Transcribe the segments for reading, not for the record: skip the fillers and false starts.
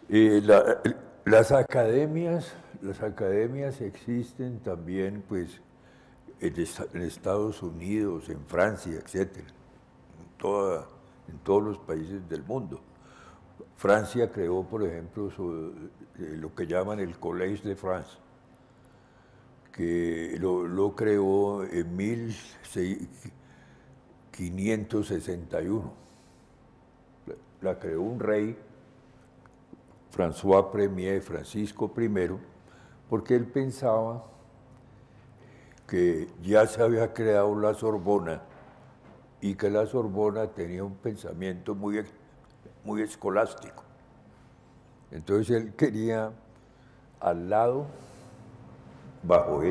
Las academias existen también, pues, en Estados Unidos, en Francia, etcétera, en todos los países del mundo. Francia creó, por ejemplo, lo que llaman el Collège de France, que lo creó en 1561. La creó un rey, François Ier, Francisco I, porque él pensaba que ya se había creado la Sorbona y que la Sorbona tenía un pensamiento muy escolástico. Entonces él quería al lado, bajo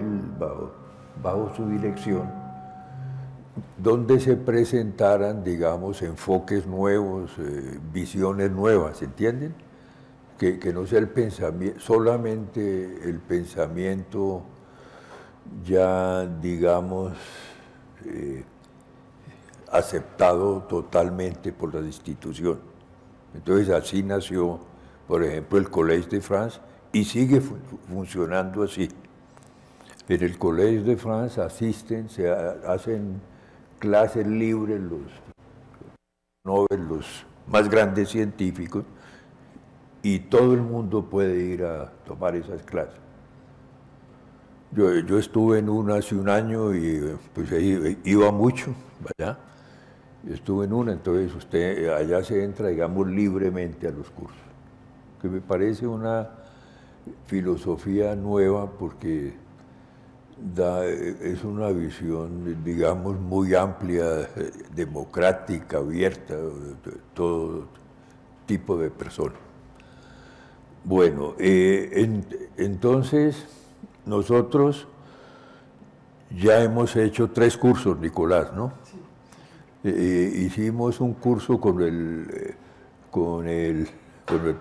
su dirección, donde se presentaran, digamos, enfoques nuevos, visiones nuevas, ¿entienden? Que no sea el pensamiento, solamente el pensamiento ya, digamos, aceptado totalmente por la institución. Entonces así nació, por ejemplo, el Collège de France y sigue funcionando así. En el Collège de France se hacen clases libres los más grandes científicos y todo el mundo puede ir a tomar esas clases. Yo estuve en una hace un año y pues ahí iba mucho, ¿verdad? Estuve en una, entonces allá se entra, digamos, libremente a los cursos, que me parece una filosofía nueva porque es una visión, digamos, muy amplia, democrática, abierta, de todo tipo de personas. Bueno, entonces nosotros ya hemos hecho 3 cursos, Nicolás, ¿no? Sí. Hicimos un curso con el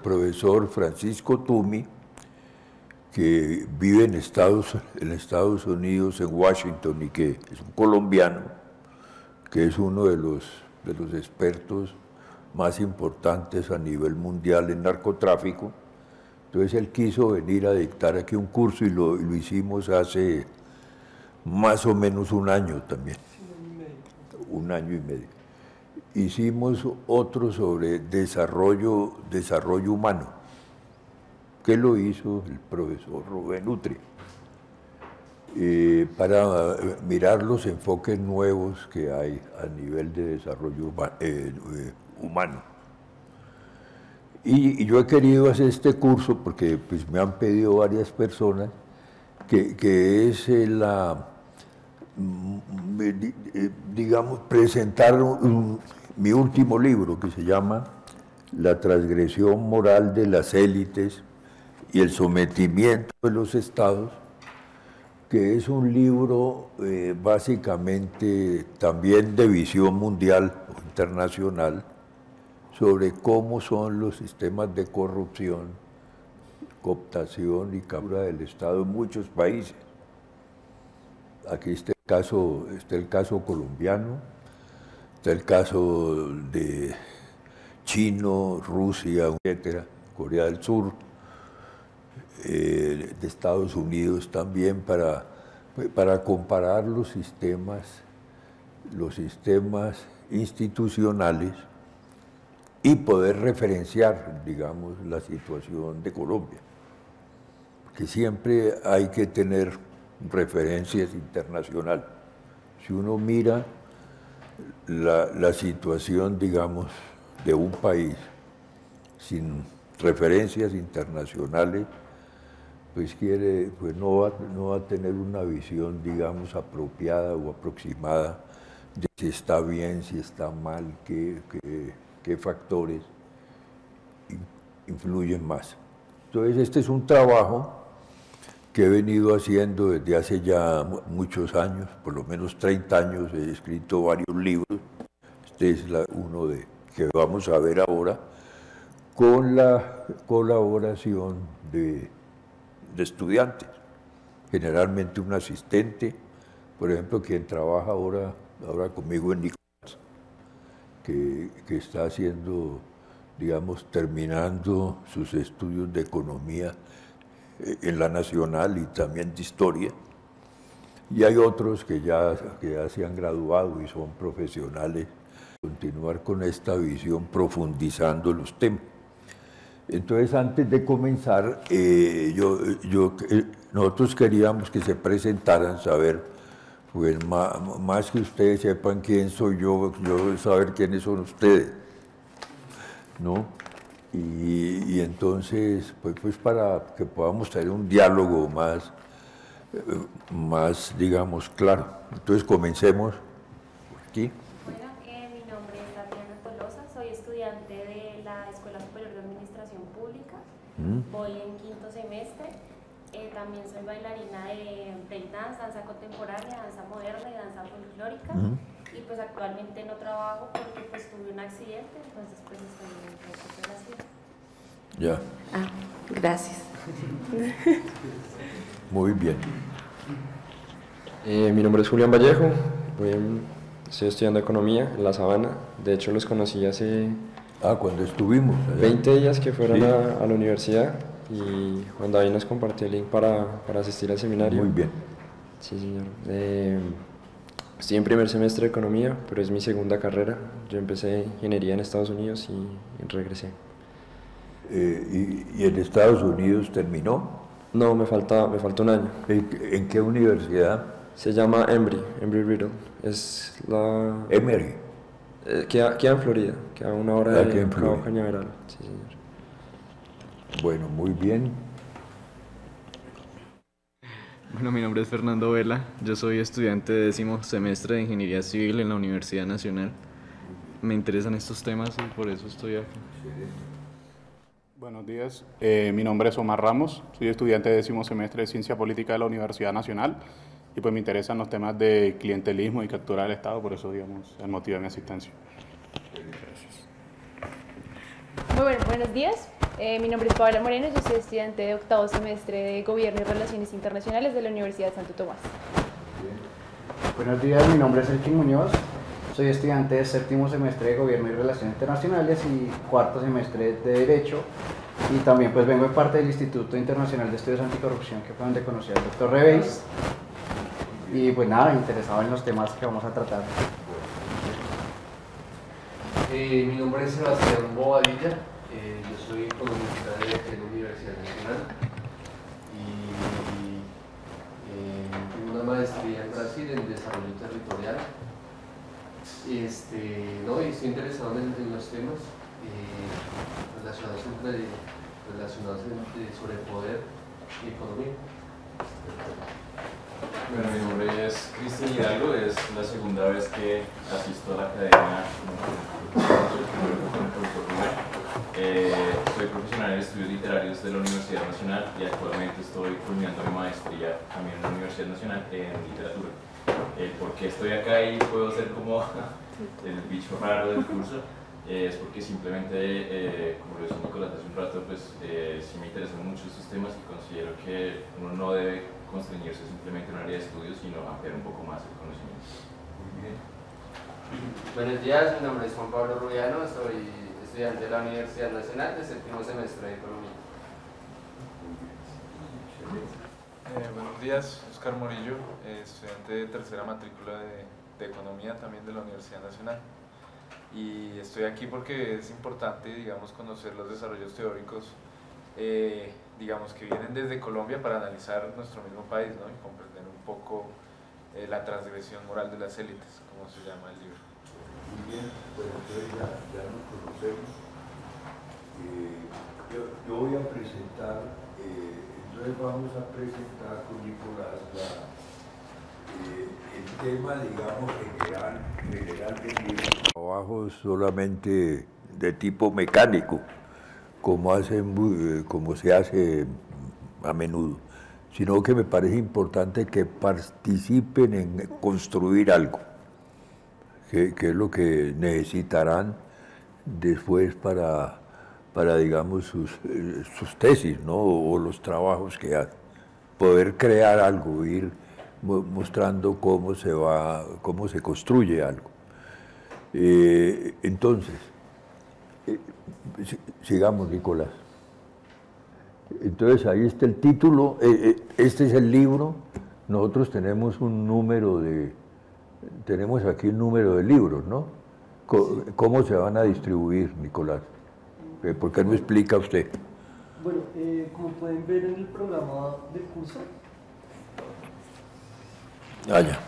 profesor Francisco Tumi, que vive en Estados Unidos, en Washington, y que es un colombiano, que es uno de los expertos más importantes a nivel mundial en narcotráfico. Entonces él quiso venir a dictar aquí un curso y lo hicimos hace más o menos un año también. Un año y medio. Hicimos otro sobre desarrollo humano, que lo hizo el profesor Rubén Utri, para mirar los enfoques nuevos que hay a nivel de desarrollo humano. Y yo he querido hacer este curso porque pues, me han pedido varias personas que es digamos, presentar mi último libro que se llama La transgresión moral de las élites y el sometimiento de los estados, que es un libro básicamente también de visión mundial o internacional sobre cómo son los sistemas de corrupción, cooptación y captura del Estado en muchos países. Aquí está el caso colombiano, está el caso de China, Rusia, etcétera, Corea del Sur, de Estados Unidos también, para comparar los sistemas institucionales y poder referenciar, digamos, la situación de Colombia. Que siempre hay que tener referencias internacionales. Si uno mira la situación, digamos, de un país sin referencias internacionales, pues no va a tener una visión, digamos, apropiada o aproximada de si está bien, si está mal, qué factores influyen más. Entonces, este es un trabajo que he venido haciendo desde hace ya muchos años, por lo menos 30 años, he escrito varios libros. Este es uno que vamos a ver ahora, con la colaboración de estudiantes, generalmente un asistente, por ejemplo, quien trabaja ahora conmigo en Nicolás, que está haciendo digamos, terminando sus estudios de economía en la Nacional y también de historia. Y hay otros que ya se han graduado y son profesionales. Continuar con esta visión profundizando los temas. Entonces, antes de comenzar, nosotros queríamos que se presentaran, saber, pues más que ustedes sepan quién soy yo saber quiénes son ustedes, ¿no? Y entonces, pues para que podamos tener un diálogo más, digamos, claro. Entonces, comencemos por aquí. Bueno, mi nombre es Tatiana Tolosa, soy estudiante de la Escuela Superior de Administración Pública, voy en 5º semestre, también soy bailarina de breakdance, danza contemporánea, danza moderna y danza folclórica, y pues actualmente no trabajo porque pues tuve un accidente, entonces pues estoy en recuperación. Ya. Ah, gracias. Muy bien. Mi nombre es Julián Vallejo, estoy estudiando Economía en La Sabana. De hecho, los conocí hace Cuando estuvimos allá. 20 días que fueron Sí. a la universidad, y Juan David nos compartió el link para asistir al seminario. Muy bien. Sí, señor. Estoy en primer semestre de Economía, pero es mi segunda carrera. Yo empecé ingeniería en Estados Unidos y regresé. ¿Y en Estados Unidos terminó? No, me falta un año. ¿En qué universidad? Se llama Embry-Riddle. Es la... Emory. Queda en Florida, queda a 1 hora de Cabo Cañaveral. Sí, señor. Bueno, muy bien. Bueno, mi nombre es Fernando Vela, yo soy estudiante de 10º semestre de Ingeniería Civil en la Universidad Nacional. Me interesan estos temas y por eso estoy aquí. Buenos días, mi nombre es Omar Ramos, soy estudiante de 10º semestre de Ciencia Política de la Universidad Nacional y pues me interesan los temas de clientelismo y captura del Estado, por eso, digamos, el motivo de mi asistencia. Gracias. Muy bueno, buenos días. Mi nombre es Paola Moreno, yo soy estudiante de 8º semestre de Gobierno y Relaciones Internacionales de la Universidad de Santo Tomás. Buenos días, mi nombre es Elkin Muñoz, soy estudiante de 7º semestre de Gobierno y Relaciones Internacionales y 4º semestre de Derecho, y también pues vengo de parte del Instituto Internacional de Estudios Anticorrupción, que fue donde conocí al doctor Reveis, y pues nada, interesado en los temas que vamos a tratar. Mi nombre es Sebastián Bobadilla, yo soy economista de la Universidad Nacional y tengo una maestría en Brasil en desarrollo territorial. Y estoy interesado en los temas relacionados sobre poder y economía. Bueno, mi nombre es Cristian Hidalgo, es la segunda vez que asisto a la academia con el profesor Rubén. Soy profesional en estudios literarios de la Universidad Nacional y actualmente estoy culminando mi maestría también en la Universidad Nacional en literatura. ¿Por qué estoy acá y puedo ser como el bicho raro del curso? Es porque simplemente, como lo dijo Nicolás hace un rato, pues sí me interesan mucho estos temas y considero que uno no debe constreñirse simplemente en un área de estudios, sino ampliar un poco más el conocimiento. Muy bien. Buenos días, mi nombre es Juan Pablo Rubiano, soy estudiante de la Universidad Nacional de 7º semestre de Economía. Buenos días, Oscar Morillo, estudiante de tercera matrícula de Economía también de la Universidad Nacional. Y estoy aquí porque es importante, digamos, conocer los desarrollos teóricos, digamos, que vienen desde Colombia para analizar nuestro mismo país, ¿no? Y comprender un poco la transgresión moral de las élites, como se llama el libro. Muy bien, bueno, entonces ya nos conocemos. Yo voy a presentar, entonces vamos a presentar con Nicolás el tema, digamos, general del libro. Trabajo solamente de tipo mecánico, como se hace a menudo, sino que me parece importante que participen en construir algo, que es lo que necesitarán después para digamos, sus tesis, ¿no? O los trabajos que hacen. Poder crear algo, ir mostrando cómo se construye algo. Entonces, Sigamos, Nicolás. Entonces ahí está el título, este es el libro, nosotros tenemos un número tenemos aquí un número de libros, ¿no? ¿Cómo se van a distribuir, Nicolás? ¿Por qué no explica usted? Bueno, como pueden ver en el programa del curso, Ya.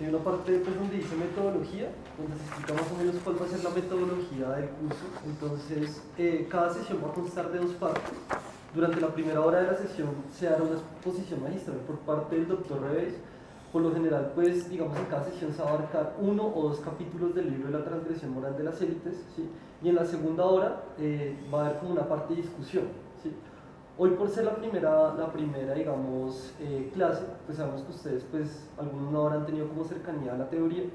hay una parte pues, donde dice metodología, donde se explica más o menos cuál va a ser la metodología del curso. Entonces, cada sesión va a constar de 2 partes. Durante la primera hora de la sesión se hará una exposición magistral por parte del doctor Revés. Por lo general, pues, digamos, en cada sesión se va a abarcar 1 o 2 capítulos del libro de la transgresión moral de las élites, ¿sí? Y en la segunda hora va a haber como una parte de discusión, ¿sí? Hoy, por ser la primera digamos, clase, pues sabemos que ustedes, pues, algunos no habrán tenido como cercanía a la teoría.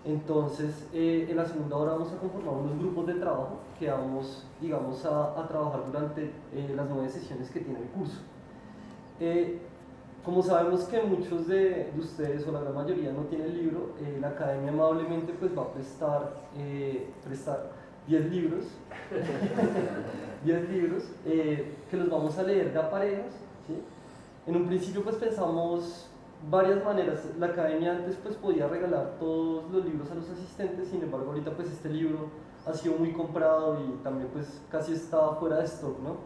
Entonces, en la segunda hora vamos a conformar unos grupos de trabajo que vamos, digamos, a trabajar durante las 9 sesiones que tiene el curso. Como sabemos que muchos de ustedes, o la gran mayoría, no tienen el libro, la academia amablemente pues, va a prestar 10 libros, 10 libros que los vamos a leer de a parejas, ¿sí? En un principio pues pensamos varias maneras. La academia antes pues podía regalar todos los libros a los asistentes, sin embargo ahorita pues este libro ha sido muy comprado y también pues casi estaba fuera de stock, ¿no?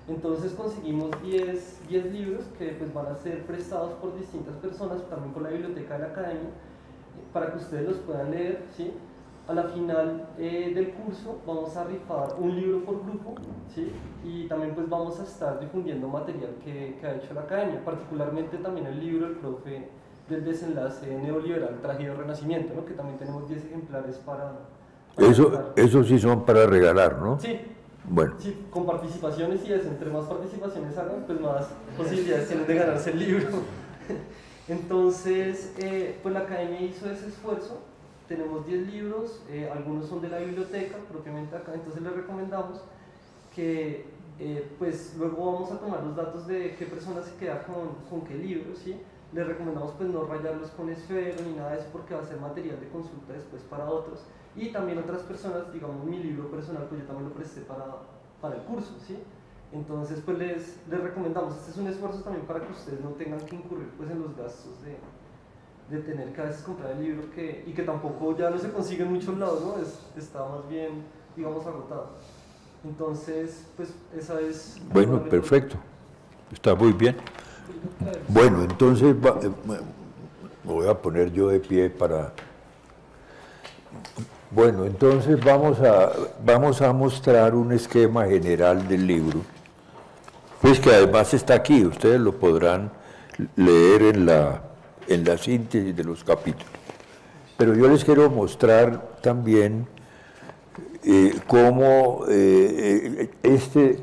Entonces conseguimos 10 libros que pues van a ser prestados por distintas personas, también por la biblioteca de la academia, para que ustedes los puedan leer, ¿sí? A la final del curso vamos a rifar un libro por grupo, ¿sí? Y también pues vamos a estar difundiendo material que ha hecho la academia, particularmente también el libro del profe del desenlace neoliberal, Tragedia y Renacimiento, ¿no? Que también tenemos 10 ejemplares para Eso sí son para regalar, ¿no? Sí. Bueno. Sí, con participaciones y eso, entre más participaciones hagan, pues más posibilidades tienen de ganarse el libro. Entonces, pues la academia hizo ese esfuerzo. Tenemos 10 libros, algunos son de la biblioteca, propiamente acá, entonces les recomendamos que pues luego vamos a tomar los datos de qué persona se queda con qué libro, ¿sí? Les recomendamos pues no rayarlos con esfero ni nada de eso porque va a ser material de consulta después para otros. Y también otras personas, digamos mi libro personal, pues yo también lo presté para el curso, ¿sí? Entonces pues les recomendamos, este es un esfuerzo también para que ustedes no tengan que incurrir pues en los gastos de tener que a veces comprar el libro y que tampoco ya no se consigue en muchos lados, ¿no? Está más bien, digamos, agotado. Entonces, pues esa es... Bueno, perfecto. Está muy bien. Bueno, entonces me voy a poner yo de pie para... Bueno, entonces vamos a mostrar un esquema general del libro, pues que además está aquí, ustedes lo podrán leer en la síntesis de los capítulos. Pero yo les quiero mostrar también cómo este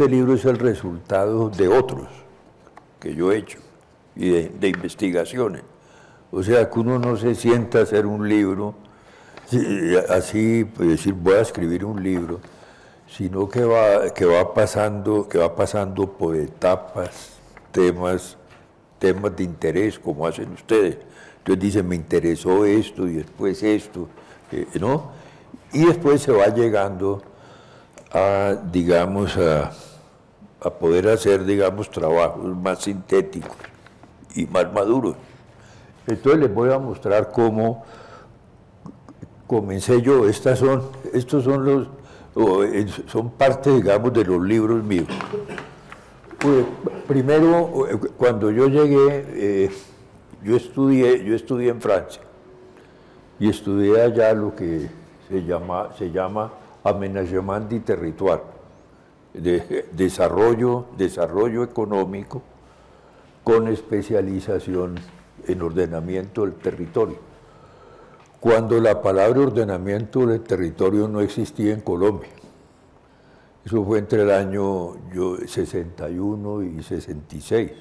libro es el resultado de otros que yo he hecho y de investigaciones. O sea, que uno no se sienta a hacer un libro así, pues decir voy a escribir un libro, sino que va pasando por etapas, temas de interés, como hacen ustedes. Entonces dicen, me interesó esto y después esto, ¿no? Y después se va llegando digamos, a poder hacer, digamos, trabajos más sintéticos y más maduros. Entonces les voy a mostrar cómo comencé yo. Estos son parte, digamos, de los libros míos. Pues, primero, cuando yo llegué, yo estudié en Francia y estudié allá lo que se llama aménagement du territoire, desarrollo económico con especialización en ordenamiento del territorio. Cuando la palabra ordenamiento del territorio no existía en Colombia. Eso fue entre el año 61 y 66.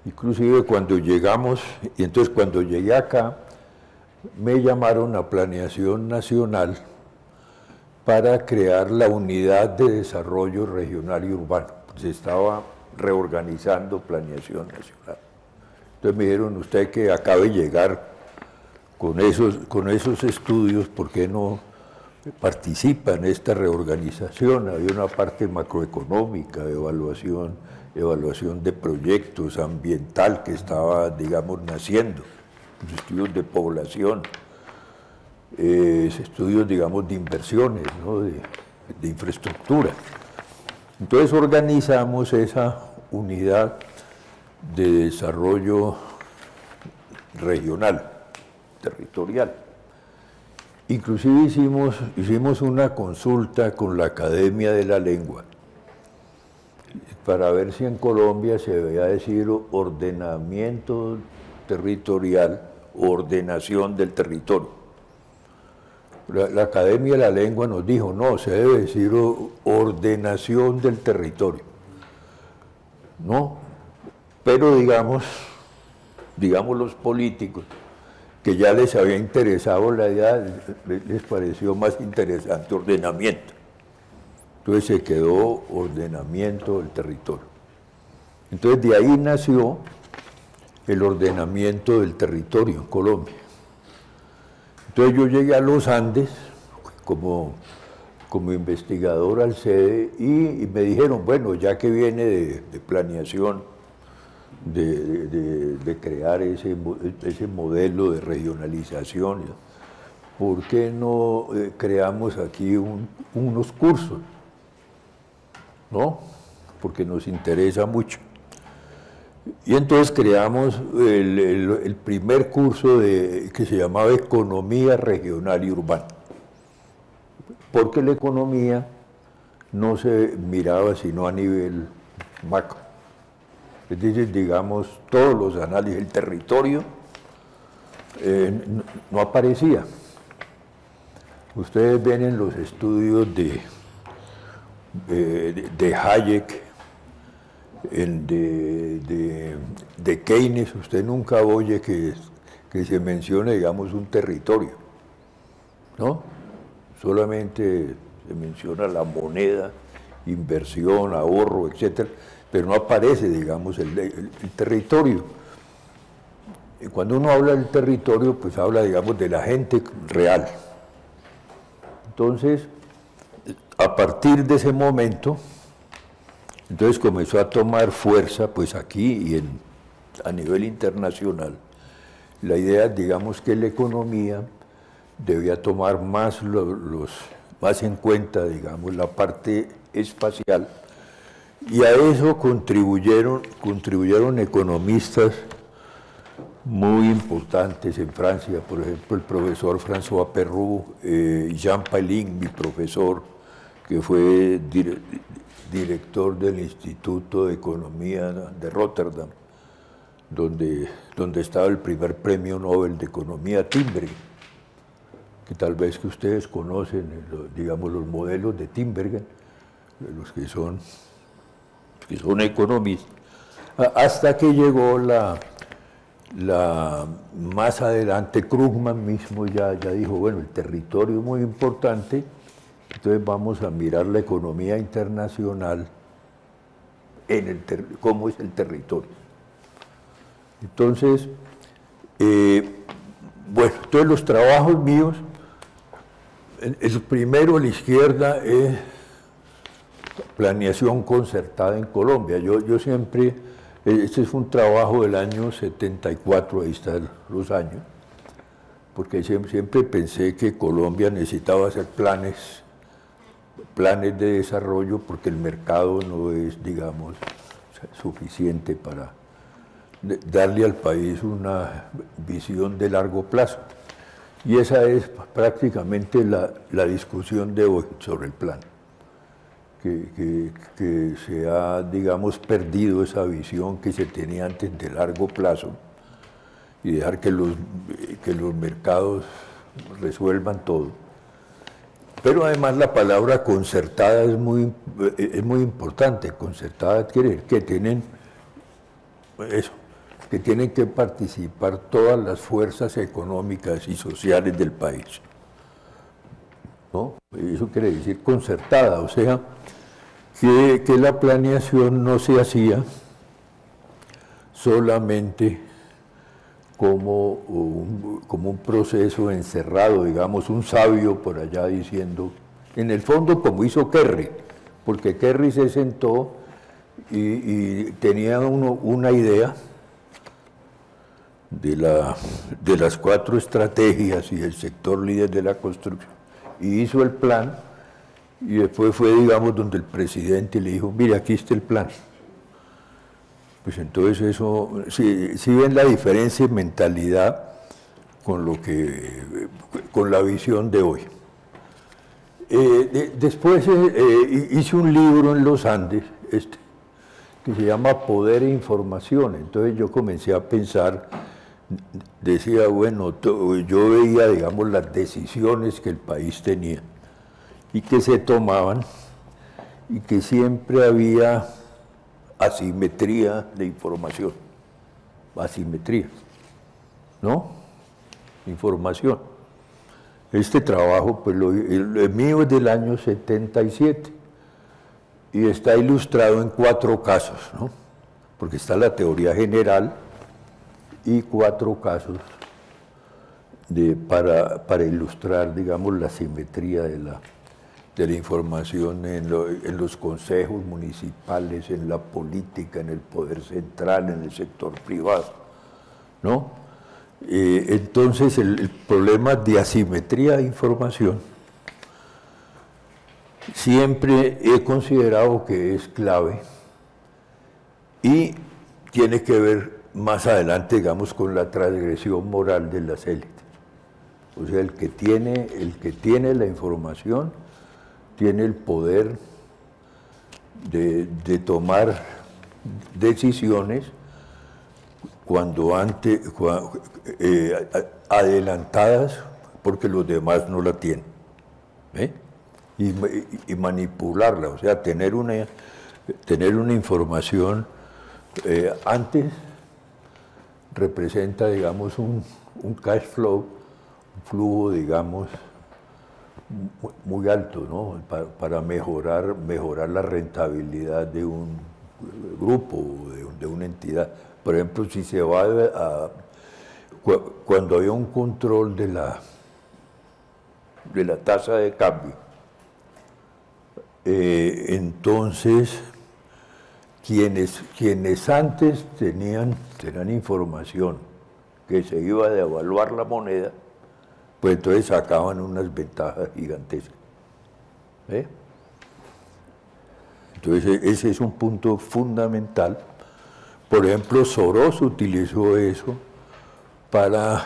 Inclusive cuando llegamos, y entonces cuando llegué acá, me llamaron a Planeación Nacional para crear la Unidad de Desarrollo Regional y Urbano. Se estaba reorganizando Planeación Nacional. Entonces me dijeron, usted que acaba de llegar con esos estudios, ¿por qué no participa en esta reorganización. Había una parte macroeconómica, evaluación de proyectos, ambiental que estaba, digamos, naciendo, estudios de población, estudios, digamos, de inversiones, ¿no? de infraestructura. Entonces organizamos esa unidad de desarrollo regional, territorial. Inclusive hicimos una consulta con la Academia de la Lengua para ver si en Colombia se debía decir ordenamiento territorial o ordenación del territorio. La Academia de la Lengua nos dijo, no, se debe decir ordenación del territorio. ¿No? Pero digamos los políticos, que ya les había interesado la idea, les pareció más interesante ordenamiento. Entonces se quedó ordenamiento del territorio. Entonces de ahí nació el ordenamiento del territorio en Colombia. Entonces yo llegué a los Andes como investigador al CEDE y me dijeron, bueno, ya que viene de planeación, de crear ese modelo de regionalización, ¿por qué no creamos aquí unos cursos? ¿No? Porque nos interesa mucho. Y entonces creamos el primer curso que se llamaba Economía Regional y Urbana, porque la economía no se miraba sino a nivel macro. Es decir, digamos, todos los análisis del territorio no aparecía. Ustedes ven en los estudios de Hayek, de Keynes, usted nunca oye que se mencione, digamos, un territorio, ¿no? Solamente se menciona la moneda, inversión, ahorro, etcétera, pero no aparece, digamos, el territorio. Y cuando uno habla del territorio, pues habla, digamos, de la gente real. Entonces, a partir de ese momento, entonces comenzó a tomar fuerza, pues aquí y a nivel internacional, la idea, digamos, que la economía debía tomar más en cuenta, digamos, la parte espacial, y a eso contribuyeron economistas muy importantes en Francia, por ejemplo, el profesor François Perroux, Jean Paulin, mi profesor, que fue director del Instituto de Economía de Rotterdam, donde estaba el primer premio Nobel de Economía, Tinbergen, que tal vez que ustedes conocen, digamos, los modelos de Tinbergen, los que son economistas, hasta que llegó más adelante Krugman mismo ya dijo, bueno, el territorio es muy importante, entonces vamos a mirar la economía internacional cómo es el territorio. Entonces, bueno, entonces los trabajos míos, el primero a la izquierda es planeación concertada en Colombia. Yo siempre, este fue un trabajo del año 74, ahí están los años, porque siempre pensé que Colombia necesitaba hacer planes de desarrollo porque el mercado no es, digamos, suficiente para darle al país una visión de largo plazo. Y esa es prácticamente la discusión de hoy sobre el plan, que se ha, digamos, perdido esa visión que se tenía antes de largo plazo y dejar que los mercados resuelvan todo. Pero además la palabra concertada es muy importante. Concertada quiere decir que tienen que participar todas las fuerzas económicas y sociales del país, ¿no? Eso quiere decir concertada, o sea, que la planeación no se hacía solamente como un proceso encerrado, digamos, un sabio por allá diciendo, en el fondo como hizo Kerry, porque Kerry se sentó y tenía una idea de las 4 estrategias y del sector líder de la construcción, y hizo el plan, y después fue, digamos, donde el presidente le dijo, mire, aquí está el plan. Pues entonces eso, sí ven la diferencia en mentalidad con la visión de hoy. Después hice un libro en los Andes, que se llama Poder e Información. Entonces yo comencé a pensar, decía, bueno, yo veía, digamos, las decisiones que el país tenía y que se tomaban y que siempre había asimetría de información, asimetría, ¿no? Información. Este trabajo, pues el mío es del año 77 y está ilustrado en 4 casos, ¿no? Porque está la teoría general y 4 casos para ilustrar, digamos, la simetría de la información en los consejos municipales, en la política, en el poder central, en el sector privado, ¿no? Entonces el problema de asimetría de información siempre he considerado que es clave y tiene que ver más adelante, digamos, con la transgresión moral de las élites. O sea, el que tiene la información tiene el poder de tomar decisiones adelantadas porque los demás no la tienen, y manipularla, o sea, tener una información antes representa, digamos, un cash flow, un flujo, digamos, muy alto, ¿no? Para mejorar la rentabilidad de un grupo, de una entidad. Por ejemplo, si se va cuando había un control de la tasa de cambio, entonces quienes antes tenían información que se iba a devaluar la moneda, pues entonces sacaban unas ventajas gigantescas. Entonces ese es un punto fundamental. Por ejemplo, Soros utilizó eso para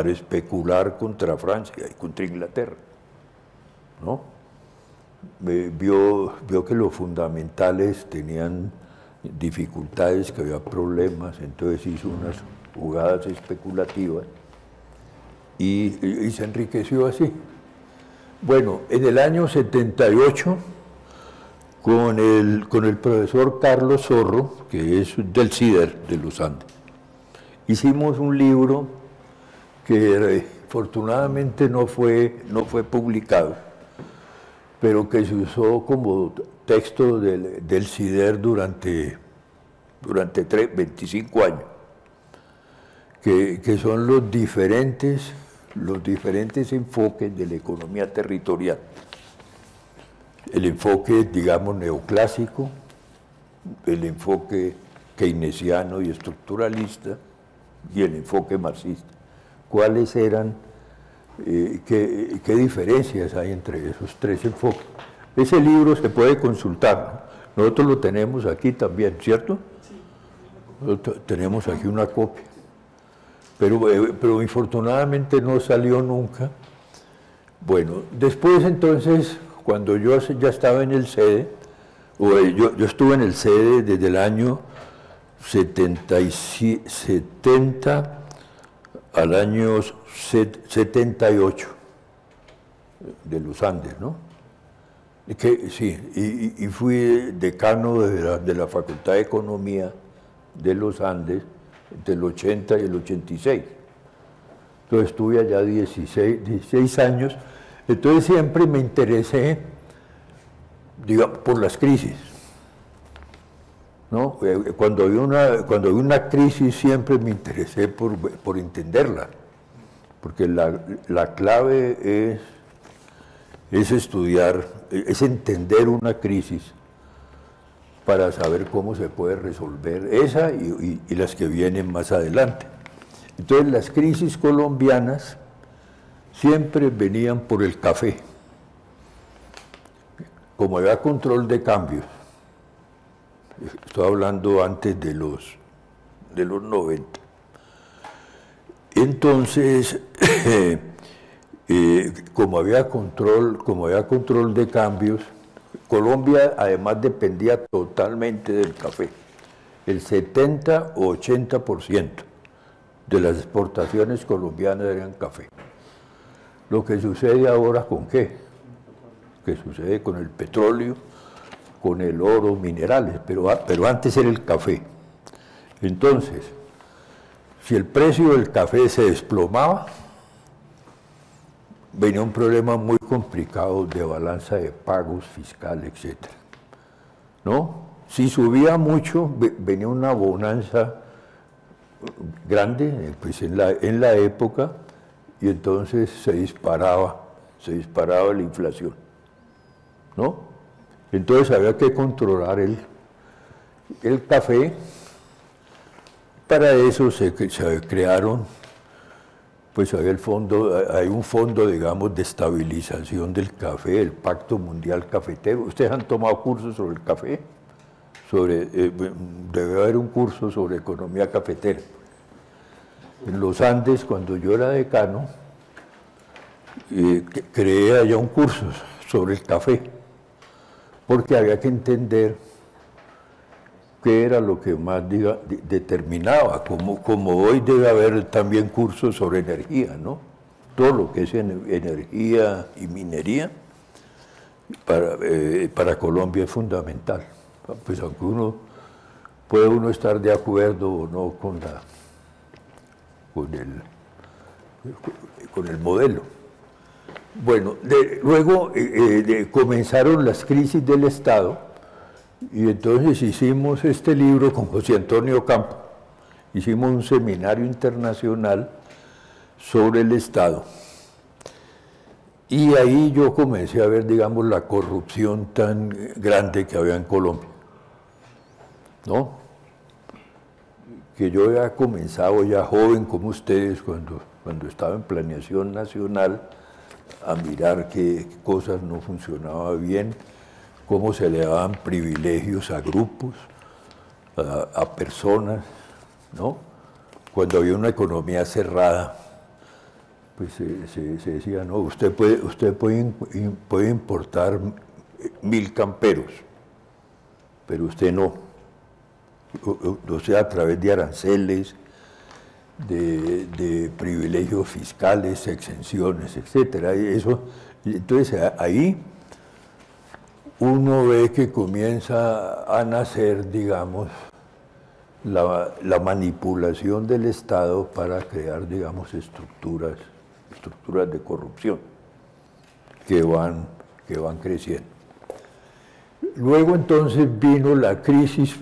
especular contra Francia y contra Inglaterra, ¿no? Vio que los fundamentales tenían dificultades, que había problemas, entonces hizo unas jugadas especulativas y se enriqueció así. Bueno, en el año 78, con el profesor Carlos Zorro, que es del CIDER de los Andes, hicimos un libro que afortunadamente no fue publicado, pero que se usó como texto del CIDER durante 25 años, que son los diferentes enfoques de la economía territorial. El enfoque, digamos, neoclásico, el enfoque keynesiano y estructuralista, y el enfoque marxista. ¿Cuáles eran, qué diferencias hay entre esos 3 enfoques? Ese libro se puede consultar, ¿no? Nosotros lo tenemos aquí también, ¿cierto? Sí. Tenemos aquí una copia. Pero infortunadamente no salió nunca. Bueno, después entonces, cuando yo ya estaba en el CEDE, yo estuve en el CEDE desde el año 70 al año 78 de los Andes, ¿no? Sí, y fui decano de la Facultad de Economía de los Andes del 80 y el 86. Entonces estuve allá 16 años. Entonces siempre me interesé, digamos, por las crisis. ¿no? Cuando vi una crisis siempre me interesé por entenderla, porque la clave es estudiar, es entender una crisis para saber cómo se puede resolver esa y las que vienen más adelante. Entonces las crisis colombianas siempre venían por el café. Como había control de cambios, estoy hablando antes de los 90. Entonces, como había control de cambios, Colombia además dependía totalmente del café. El 70 o 80% de las exportaciones colombianas eran café. Lo que sucede ahora ¿con qué? Que sucede con el petróleo, con el oro, minerales, pero antes era el café. Entonces, si el precio del café se desplomaba, venía un problema muy complicado de balanza de pagos, fiscal, etc. ¿No? Si subía mucho, venía una bonanza grande pues en la época, y entonces se disparaba la inflación, ¿no? Entonces había que controlar el café. Para eso se crearon, pues hay un fondo, digamos, de estabilización del café, el Pacto Mundial Cafetero. ¿Ustedes han tomado cursos sobre el café? Debe haber un curso sobre economía cafetera. En los Andes, cuando yo era decano, creé allá un curso sobre el café, porque había que entender qué era lo que más determinaba, como hoy debe haber también cursos sobre energía, ¿no? Todo lo que es energía y minería para Colombia es fundamental. Pues aunque puede estar de acuerdo o no con el modelo. Bueno, luego comenzaron las crisis del Estado, y entonces hicimos este libro con José Antonio Campo. Hicimos un seminario internacional sobre el Estado. Y ahí yo comencé a ver, digamos, la corrupción tan grande que había en Colombia, ¿no? Que yo había comenzado ya joven como ustedes, cuando estaba en planeación nacional, a mirar qué cosas no funcionaban bien, cómo se le daban privilegios a grupos, a personas, ¿no? Cuando había una economía cerrada, pues se decía, no, usted puede importar 1000 camperos, pero usted no. O sea, a través de aranceles, de privilegios fiscales, exenciones, etcétera. Entonces ahí uno ve que comienza a nacer, digamos, la manipulación del Estado para crear, digamos, estructuras de corrupción que van creciendo. Luego entonces vino la crisis,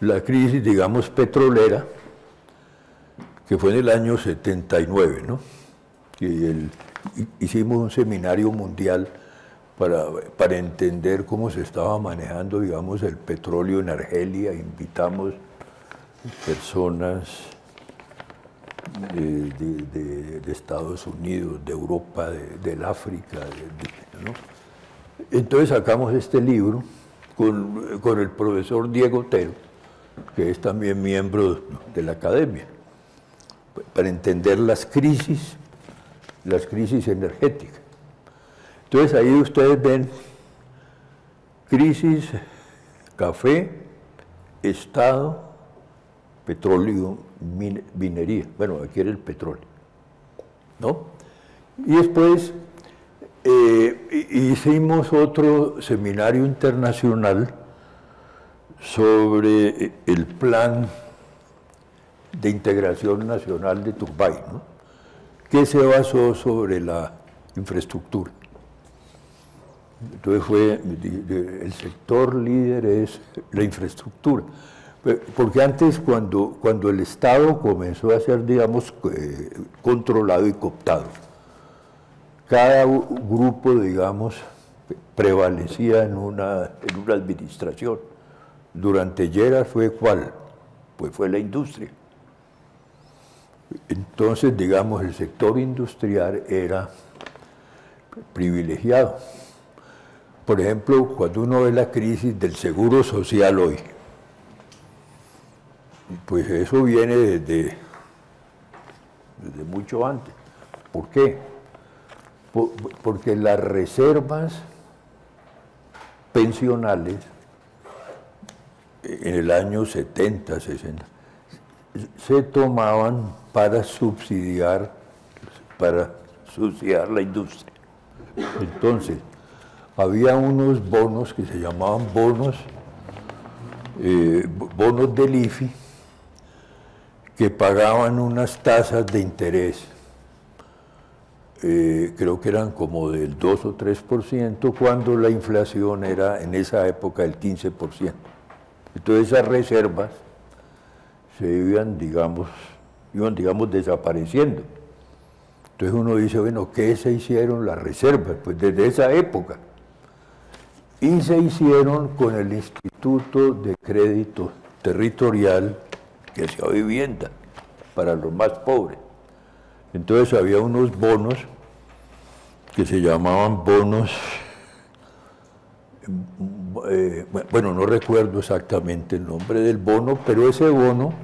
digamos, petrolera, que fue en el año 79, ¿no? Y hicimos un seminario mundial para entender cómo se estaba manejando, digamos, el petróleo en Argelia. Invitamos personas de Estados Unidos, de Europa, del África, ¿no? Entonces sacamos este libro con el profesor Diego Otero, que es también miembro de la academia, para entender las crisis energéticas. Entonces ahí ustedes ven crisis, café, Estado, petróleo, minería. Bueno, aquí era el petróleo, ¿no? Y después hicimos otro seminario internacional sobre el plan de integración nacional de Turbay, ¿no? Que se basó sobre la infraestructura. Entonces el sector líder es la infraestructura. Porque antes, cuando el Estado comenzó a ser, digamos, controlado y cooptado, cada grupo, digamos, prevalecía en una administración. Durante Lleras fue ¿cuál? Pues fue la industria. Entonces, digamos, el sector industrial era privilegiado. Por ejemplo, cuando uno ve la crisis del seguro social hoy, pues eso viene desde mucho antes. ¿Por qué? Porque las reservas pensionales en el año 70, 60, se tomaban para subsidiar la industria. Entonces, había unos bonos que se llamaban bonos del IFI, que pagaban unas tasas de interés, creo que eran como del 2 o 3%, cuando la inflación era en esa época el 15%. Entonces esas reservas se iban, digamos, desapareciendo. Entonces uno dice, bueno, ¿qué se hicieron las reservas? Pues desde esa época. Y se hicieron con el Instituto de Crédito Territorial que hacía vivienda para los más pobres. Entonces había unos bonos que se llamaban bonos, bueno, no recuerdo exactamente el nombre del bono, pero ese bono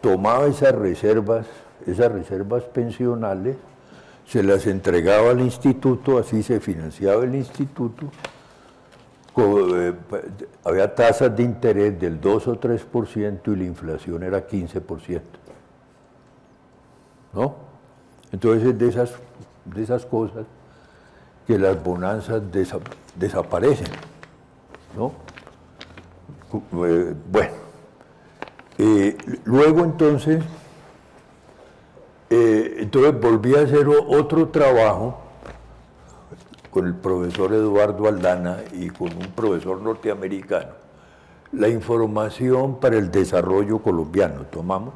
tomaba esas reservas pensionales, se las entregaba al instituto, así se financiaba el instituto. Había tasas de interés del 2 o 3% y la inflación era 15%. ¿No? Entonces de esas cosas que las bonanzas desaparecen. ¿No? Bueno. Luego entonces volví a hacer otro trabajo con el profesor Eduardo Aldana y con un profesor norteamericano, la información para el desarrollo colombiano. Tomamos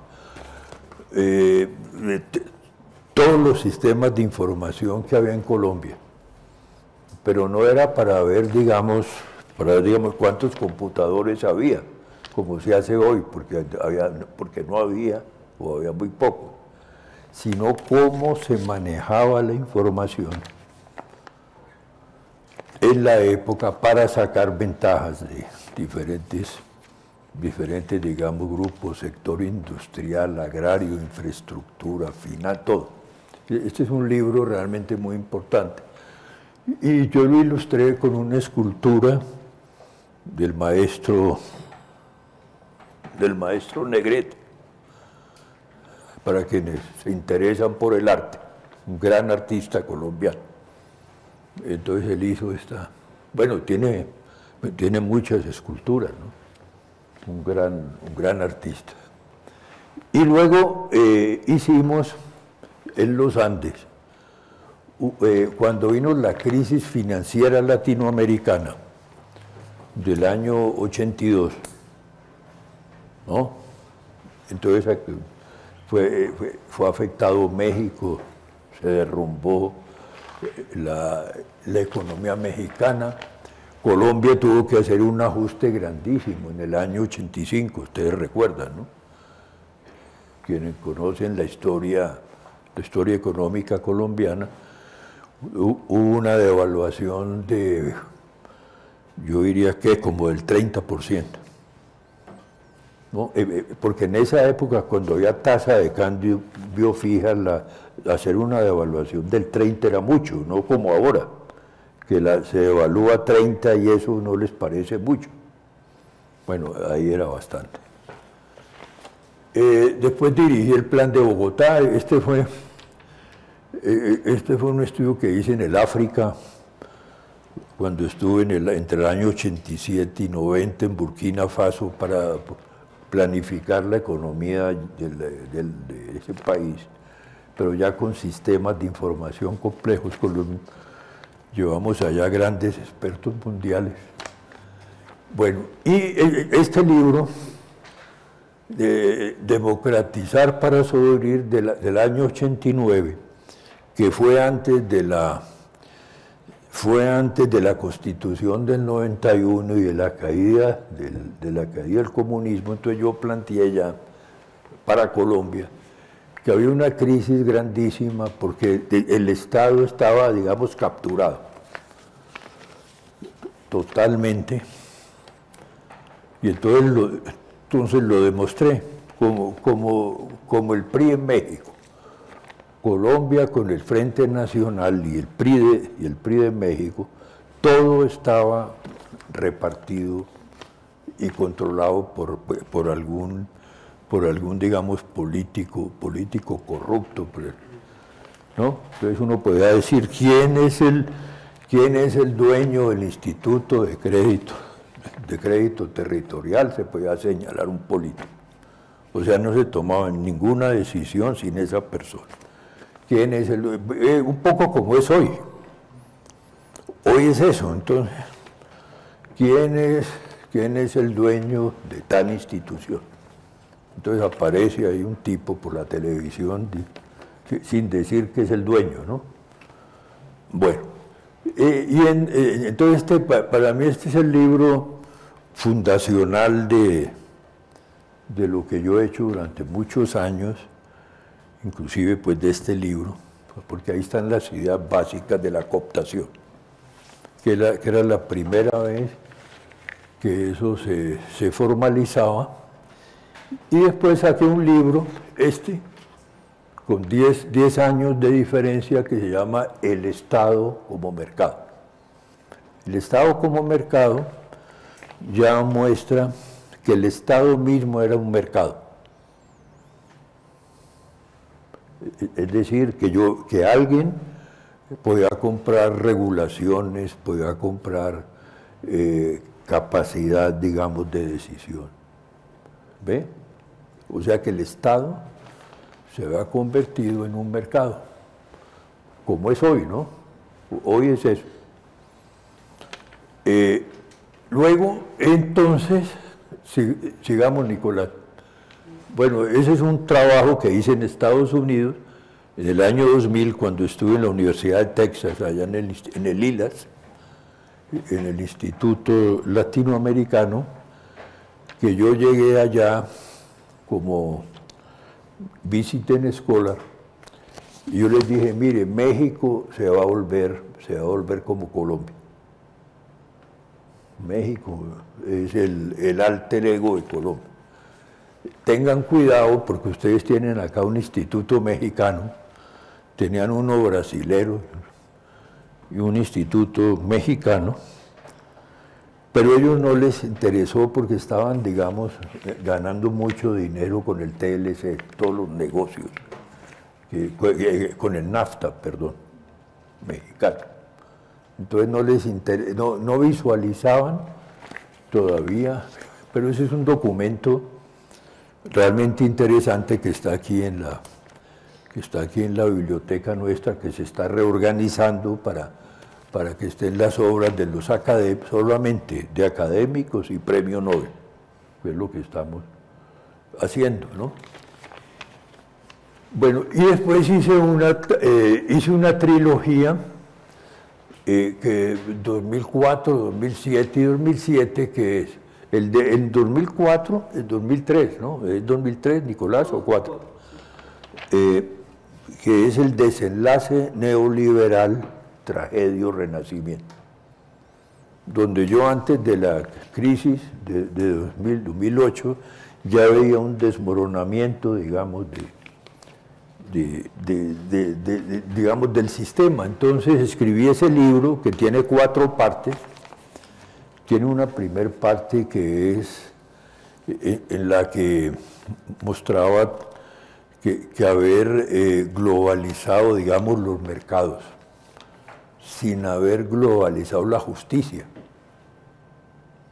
todos los sistemas de información que había en Colombia, pero no era para ver, digamos, cuántos computadores había, como se hace hoy, porque no había, o había muy poco, sino cómo se manejaba la información en la época para sacar ventajas de diferentes, digamos, grupos, sector industrial, agrario, infraestructura, final, todo. Este es un libro realmente muy importante. Y yo lo ilustré con una escultura del maestro Negrete, para quienes se interesan por el arte, un gran artista colombiano. Entonces él hizo bueno, tiene muchas esculturas, ¿no? Un gran artista. Y luego hicimos en los Andes, cuando vino la crisis financiera latinoamericana del año 82, ¿no? Entonces fue afectado México, se derrumbó la economía mexicana. Colombia tuvo que hacer un ajuste grandísimo en el año 85, ustedes recuerdan, ¿no? Quienes conocen la historia económica colombiana, hubo una devaluación yo diría que como del 30%. ¿No? Porque en esa época, cuando había tasa de cambio fija, hacer una devaluación del 30 era mucho, no como ahora, que se devalúa 30 y eso no les parece mucho. Bueno, ahí era bastante. Después dirigí el Plan de Bogotá. Este fue un estudio que hice en el África, cuando estuve entre el año 87 y 90 en Burkina Faso para planificar la economía de ese país, pero ya con sistemas de información complejos. llevamos allá grandes expertos mundiales. Bueno, y este libro, de Democratizar para sobrevivir, del año 89, que fue antes de la Constitución del 91 y de la caída del comunismo. Entonces yo planteé ya para Colombia que había una crisis grandísima porque el Estado estaba, digamos, capturado totalmente, y entonces lo demostré como el PRI en México. Colombia con el Frente Nacional y el PRI de México, todo estaba repartido y controlado por algún digamos, político corrupto, ¿no? Entonces uno podría decir, ¿quién es el dueño del Instituto de Crédito Territorial? Se podía señalar un político. O sea, no se tomaba ninguna decisión sin esa persona. ¿Quién es un poco como es hoy? Hoy es eso. Entonces, ¿quién es el dueño de tal institución? Entonces aparece ahí un tipo por la televisión sin decir que es el dueño, ¿no? Bueno, entonces para mí este es el libro fundacional de lo que yo he hecho durante muchos años, inclusive pues de este libro, porque ahí están las ideas básicas de la cooptación, que era la primera vez que eso se formalizaba. Y después saqué un libro, con 10 años de diferencia, que se llama El Estado como Mercado. El Estado como Mercado ya muestra que el Estado mismo era un mercado. Es decir, que alguien podía comprar regulaciones, podía comprar capacidad, digamos, de decisión. ¿Ve? O sea que el Estado se había convertido en un mercado, como es hoy, ¿no? Hoy es eso. Luego, entonces, sigamos, Nicolás. Bueno, ese es un trabajo que hice en Estados Unidos en el año 2000, cuando estuve en la Universidad de Texas, allá en el ILAS, en el Instituto Latinoamericano, que yo llegué allá como visiting scholar, y yo les dije, mire, México se va a volver como Colombia. México es el alter ego de Colombia. Tengan cuidado porque ustedes tienen acá un instituto mexicano, tenían uno brasilero y un instituto mexicano, pero a ellos no les interesó porque estaban, digamos, ganando mucho dinero con el TLC, todos los negocios, con el NAFTA, perdón, mexicano. Entonces no les no visualizaban todavía, pero ese es un documento realmente interesante que está aquí en la biblioteca nuestra, que se está reorganizando para que estén las obras de los académicos, solamente de académicos y premio Nobel, que es lo que estamos haciendo, ¿no? Bueno, y después hice una trilogía que 2004, 2007 y 2007, que es en 2004, el 2003, ¿no? ¿Es 2003, Nicolás, o 4? Que es el desenlace neoliberal, tragedia o renacimiento, donde yo antes de la crisis de 2008 ya veía un desmoronamiento, digamos, digamos, del sistema. Entonces escribí ese libro que tiene 4 partes. Tiene una primera parte que es en la que mostraba que haber globalizado, digamos, los mercados, sin haber globalizado la justicia.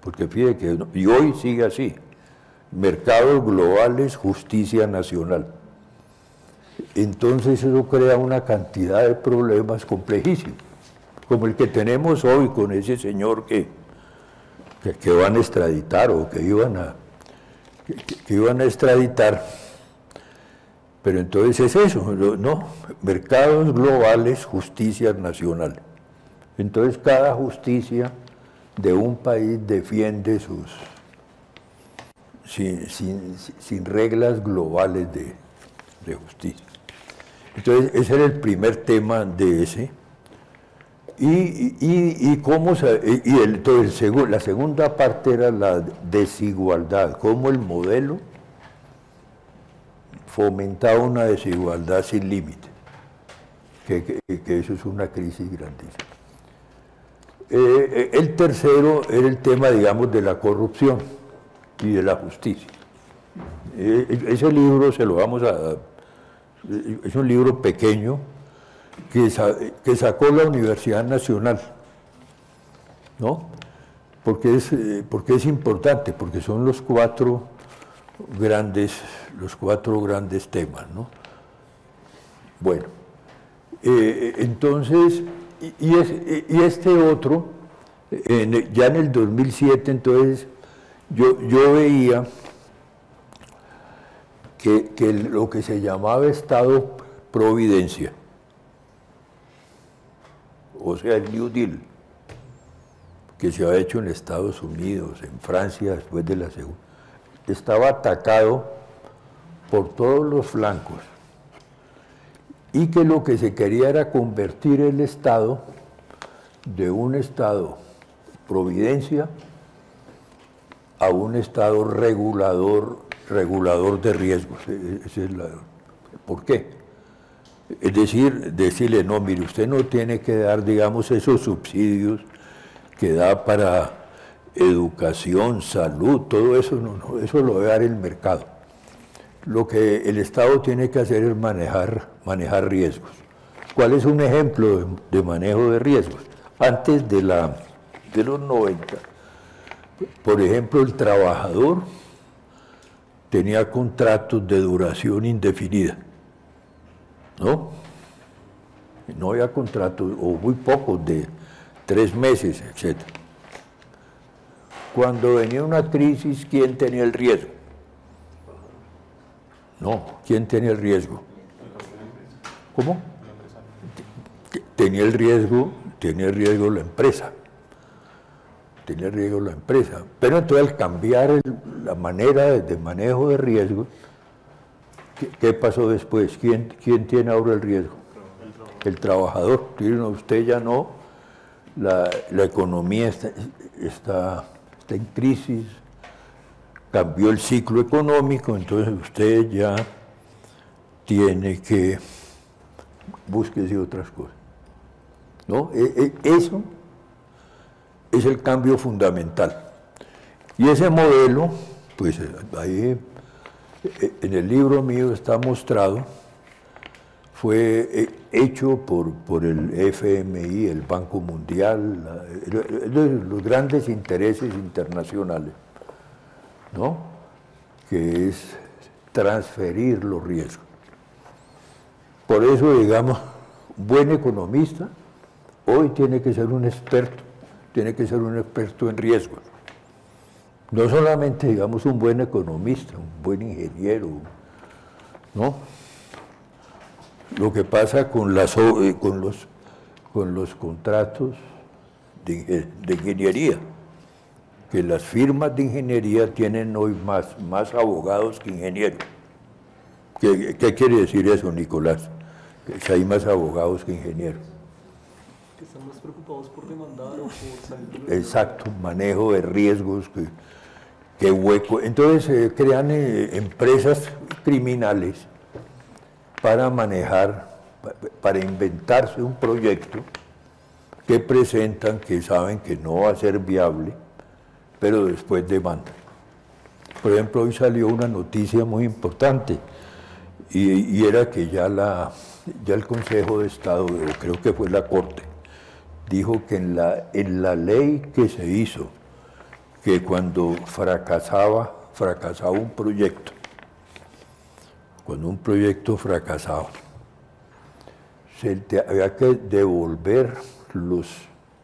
Porque fíjate que, y hoy sigue así, mercados globales, justicia nacional. Entonces eso crea una cantidad de problemas complejísimos. como el que tenemos hoy con ese señor que van a extraditar o que iban a extraditar. Pero entonces es eso, ¿no? Mercados globales, justicia nacional. Entonces cada justicia de un país defiende sin reglas globales de justicia. Entonces ese era el primer tema de ese. La segunda parte era la desigualdad, cómo el modelo fomentaba una desigualdad sin límite, que eso es una crisis grandísima. El tercero era el tema, digamos, de la corrupción y de la justicia. Ese libro se lo vamos a... Es un libro pequeño que sacó la Universidad Nacional, ¿no? Porque es importante, porque son los cuatro grandes temas, ¿no? Bueno, entonces, y este otro, ya en el 2007, entonces, yo veía que lo que se llamaba Estado Providencia, o sea, el New Deal, que se ha hecho en Estados Unidos, en Francia, después de la Segunda, estaba atacado por todos los flancos, y que lo que se quería era convertir el Estado de un Estado providencia a un Estado regulador de riesgos. ¿Por qué? Es decir, decirle, no, mire, usted no tiene que dar, digamos, esos subsidios que da para educación, salud, todo eso, no, eso lo debe dar el mercado. Lo que el Estado tiene que hacer es manejar riesgos. ¿Cuál es un ejemplo de manejo de riesgos? Antes de los 90, por ejemplo, el trabajador tenía contratos de duración indefinida, ¿no? No había contratos, o muy pocos, de 3 meses, etc. Cuando venía una crisis, ¿quién tenía el riesgo? No, ¿quién tenía el riesgo? ¿Cómo? Tenía el riesgo la empresa. Tenía riesgo la empresa. Pero entonces al cambiar la manera de manejo de riesgo, ¿qué pasó después? ¿Quién tiene ahora el riesgo? El trabajador. Usted ya no, la economía está en crisis, cambió el ciclo económico, entonces usted ya tiene que búsquese otras cosas, ¿no? Eso es el cambio fundamental. Y ese modelo, pues ahí en el libro mío está mostrado, fue hecho por el FMI, el Banco Mundial, los grandes intereses internacionales, ¿no? Que es transferir los riesgos. Por eso, digamos, un buen economista hoy tiene que ser un experto en riesgos. No solamente, digamos, un buen economista, un buen ingeniero, ¿no? Lo que pasa con los contratos de ingeniería, que las firmas de ingeniería tienen hoy más abogados que ingenieros. ¿Qué quiere decir eso, Nicolás? Que hay más abogados que ingenieros. Que están más preocupados por demandar o por salir. Exacto, manejo de riesgos, que hueco. Entonces se crean empresas criminales para para inventarse un proyecto que presentan, que saben que no va a ser viable, pero después demandan. Por ejemplo, hoy salió una noticia muy importante, y era que ya el Consejo de Estado, o creo que fue la Corte, dijo que en la ley que se hizo, que cuando fracasaba un proyecto, cuando un proyecto fracasaba, había que devolver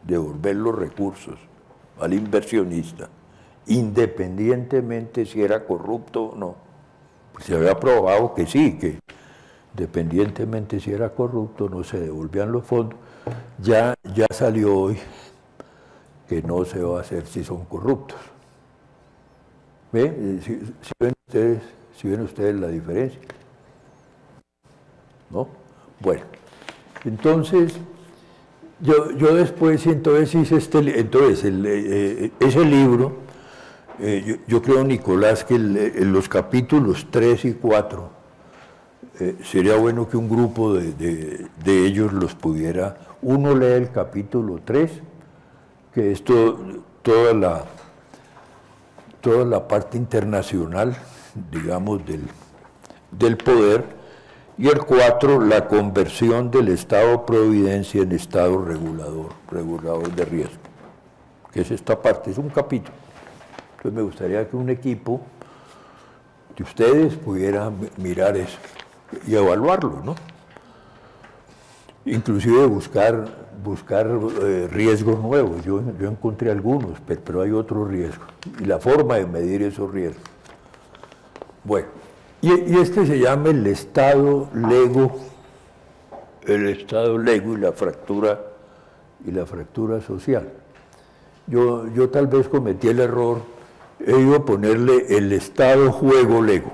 devolver los recursos al inversionista, independientemente si era corrupto o no. Pues se había probado que sí, que independientemente si era corrupto no se devolvían los fondos. Ya salió hoy que no se va a hacer si son corruptos. ¿Ve? Si ven ustedes la diferencia. ¿No? Bueno, entonces yo después entonces hice ese libro. Yo creo, Nicolás, que en los capítulos 3 y 4 sería bueno que un grupo de ellos los pudiera. Uno lee el capítulo 3, que es toda la parte internacional, digamos, del poder, y el 4, la conversión del Estado-providencia en Estado regulador de riesgo, que es esta parte, es un capítulo. Entonces me gustaría que un equipo de ustedes pudiera mirar eso y evaluarlo, ¿no? Inclusive buscar riesgos nuevos. Yo encontré algunos, pero hay otros riesgos, y la forma de medir esos riesgos. Bueno, y este se llama el Estado Lego y la fractura social. Yo tal vez cometí el error, he ido a ponerle el Estado Juego Lego,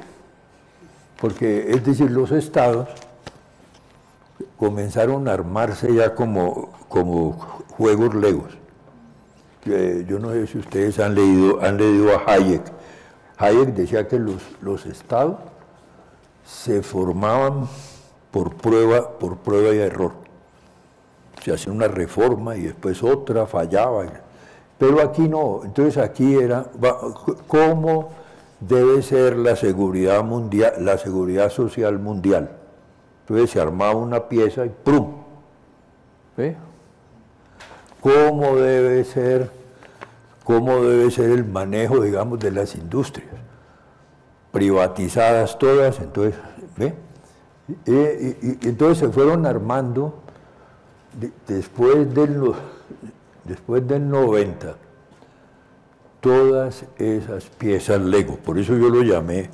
porque es decir, los estados comenzaron a armarse ya como juegos legos. Yo no sé si ustedes han leído a Hayek. Hayek decía que los estados se formaban por prueba y error. Se hacía una reforma y después otra, fallaba. Pero aquí no. Entonces aquí era cómo debe ser la seguridad mundial, la seguridad social mundial. Entonces se armaba una pieza y ¡prum! ¿Ve? ¿Cómo debe ser el manejo, digamos, de las industrias? Privatizadas todas, entonces, ¿ve? Y entonces se fueron armando después del 90 todas esas piezas Lego. Por eso yo lo llamé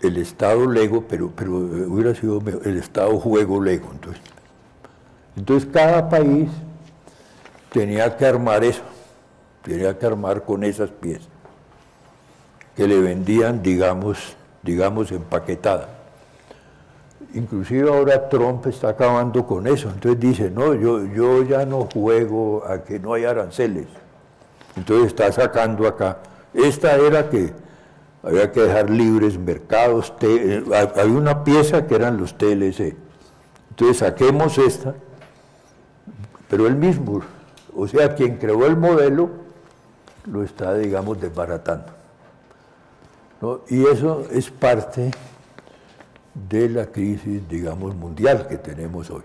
el Estado Lego, pero hubiera sido el Estado Juego Lego. Entonces cada país tenía que armar eso, tenía que armar con esas piezas, que le vendían, digamos empaquetadas. Inclusive ahora Trump está acabando con eso, entonces dice, no, yo ya no juego a que no hay aranceles. Entonces está sacando acá, esta era que había que dejar libres mercados, había una pieza que eran los TLC. Entonces saquemos esta, pero él mismo, o sea, quien creó el modelo, lo está, digamos, desbaratando, ¿no? Y eso es parte de la crisis, digamos, mundial que tenemos hoy.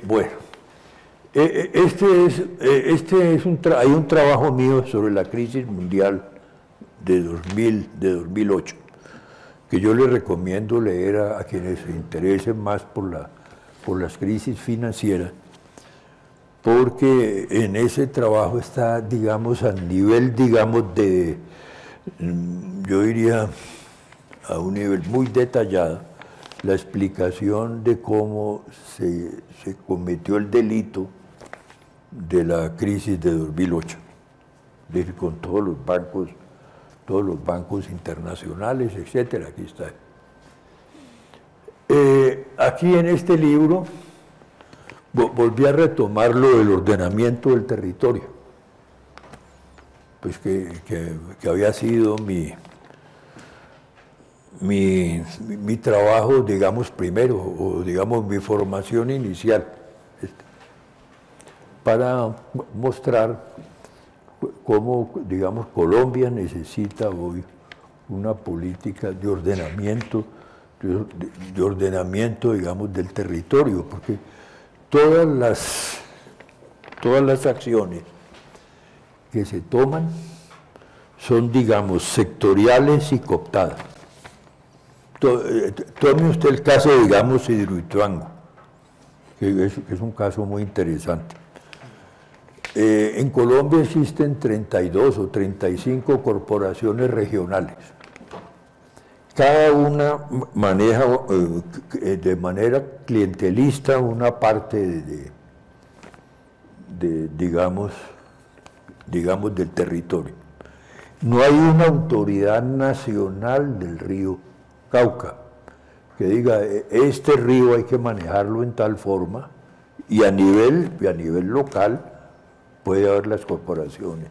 Bueno, hay un trabajo mío sobre la crisis mundial de 2008, que yo les recomiendo leer a quienes se interesen más por las crisis financieras, porque en ese trabajo está, digamos, a nivel, digamos, yo diría, a un nivel muy detallado, la explicación de cómo se cometió el delito de la crisis de 2008, es decir, con todos los bancos internacionales, etcétera. Aquí está. Aquí en este libro volví a retomar lo del ordenamiento del territorio, pues que había sido mi trabajo, digamos, primero, o digamos mi formación inicial, para mostrar cómo, digamos, Colombia necesita hoy una política de ordenamiento, digamos, del territorio, porque todas las acciones que se toman son, digamos, sectoriales y cooptadas. Tome usted el caso, digamos, Hidroituango. que es un caso muy interesante. En Colombia existen 32 o 35 corporaciones regionales. Cada una maneja de manera clientelista una parte digamos, del territorio. No hay una autoridad nacional del río Cauca que diga, este río hay que manejarlo en tal forma, y a nivel local puede haber las corporaciones.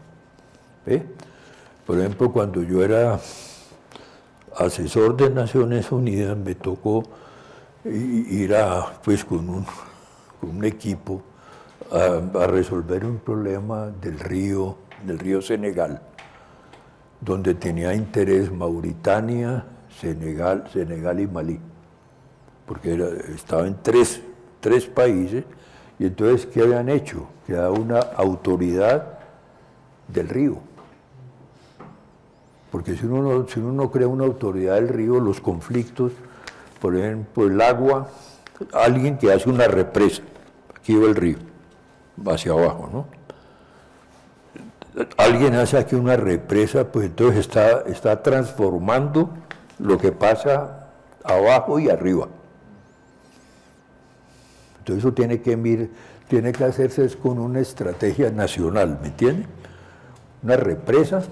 Por ejemplo, cuando yo era asesor de Naciones Unidas, me tocó ir pues, con un equipo a resolver un problema del río Senegal, donde tenía interés Mauritania, Senegal y Malí, porque estaba en tres países. Y entonces, ¿qué habían hecho? Crear una autoridad del río. Porque si uno no crea una autoridad del río, los conflictos, por ejemplo, el agua, alguien que hace una represa, aquí va el río, hacia abajo, ¿no? Alguien hace aquí una represa, pues entonces está transformando lo que pasa abajo y arriba. Entonces eso tiene que hacerse con una estrategia nacional, ¿me entiende? Una represa,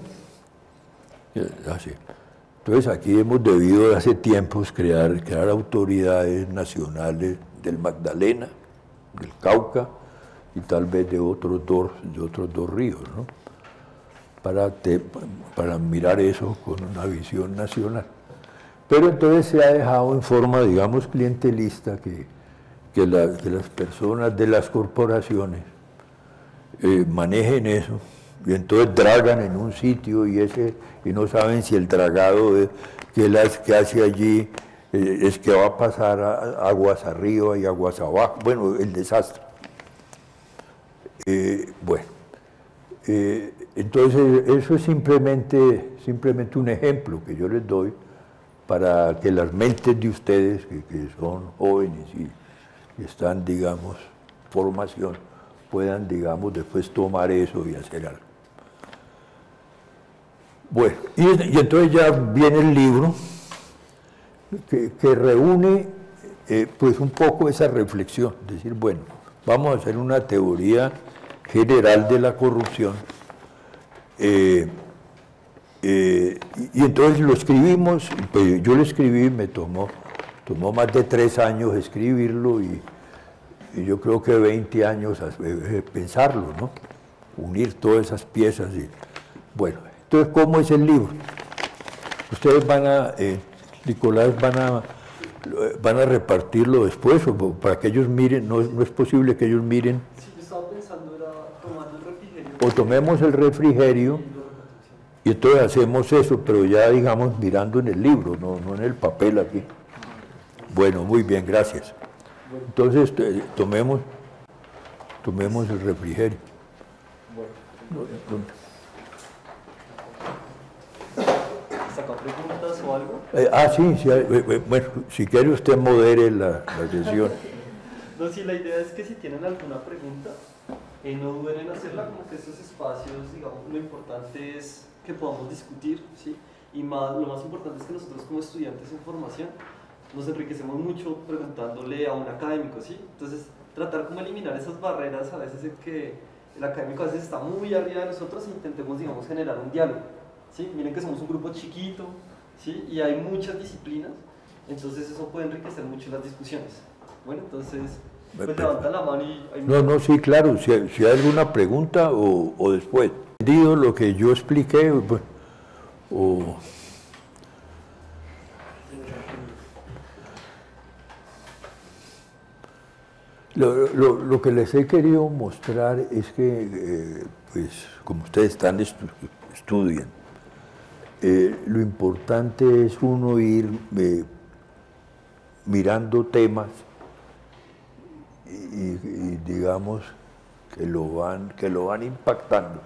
así. Entonces aquí hemos debido hace tiempos crear autoridades nacionales del Magdalena, del Cauca y tal vez de otros dos ríos, ¿no? Para mirar eso con una visión nacional. Pero entonces se ha dejado en forma, digamos, clientelista que las personas de las corporaciones manejen eso, y entonces dragan en un sitio y no saben si el dragado que hace allí es que va a pasar aguas arriba y aguas abajo, bueno, el desastre. Entonces eso es simplemente un ejemplo que yo les doy para que las mentes de ustedes, que son jóvenes y están, digamos, formación, puedan, digamos, después tomar eso y hacer algo. Bueno, y entonces ya viene el libro que reúne pues un poco esa reflexión, decir, bueno, vamos a hacer una teoría general de la corrupción, y entonces lo escribimos, pues yo lo escribí, me tomó más de 3 años escribirlo y yo creo que 20 años pensarlo, ¿no? Unir todas esas piezas. Bueno, entonces, ¿cómo es el libro? Ustedes Nicolás, van a repartirlo después, o para que ellos miren, no es posible que ellos miren. Sí, yo estaba pensando era tomar el refrigerio. O tomemos el refrigerio y entonces hacemos eso, pero ya, digamos, mirando en el libro, no en el papel aquí. Bueno, muy bien, gracias. Entonces, tomemos el refrigerio. ¿Saca preguntas o algo? Sí, bueno, si quiere usted modere la sesión. No, sí, la idea es que si tienen alguna pregunta, no duden en hacerla, como que estos espacios, digamos, lo importante es que podamos discutir, ¿sí? Y lo más importante es que nosotros como estudiantes en formación nos enriquecemos mucho preguntándole a un académico, ¿sí? Entonces, tratar como eliminar esas barreras a veces en que el académico a veces está muy arriba de nosotros e intentemos, digamos, generar un diálogo, ¿sí? Miren que somos un grupo chiquito, ¿sí? Y hay muchas disciplinas, entonces eso puede enriquecer mucho las discusiones. Bueno, entonces, pues levanta la mano y... No, sí, claro, si hay alguna pregunta o después. Entendido lo que yo expliqué, bueno, Lo que les he querido mostrar es que, pues, como ustedes estudian, lo importante es uno ir mirando temas y digamos que lo van impactando,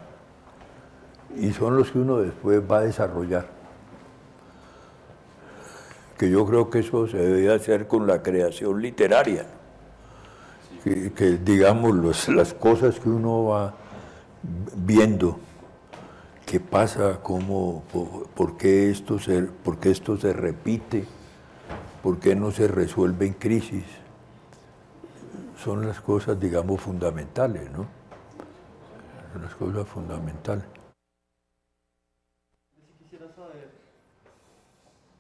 y son los que uno después va a desarrollar. Que yo creo que eso se debe hacer con la creación literaria. que digamos, las cosas que uno va viendo, qué pasa, cómo, por qué esto se repite, por qué no se resuelve en crisis, son las cosas, digamos, fundamentales, ¿no? Son las cosas fundamentales. Si quisiera saber,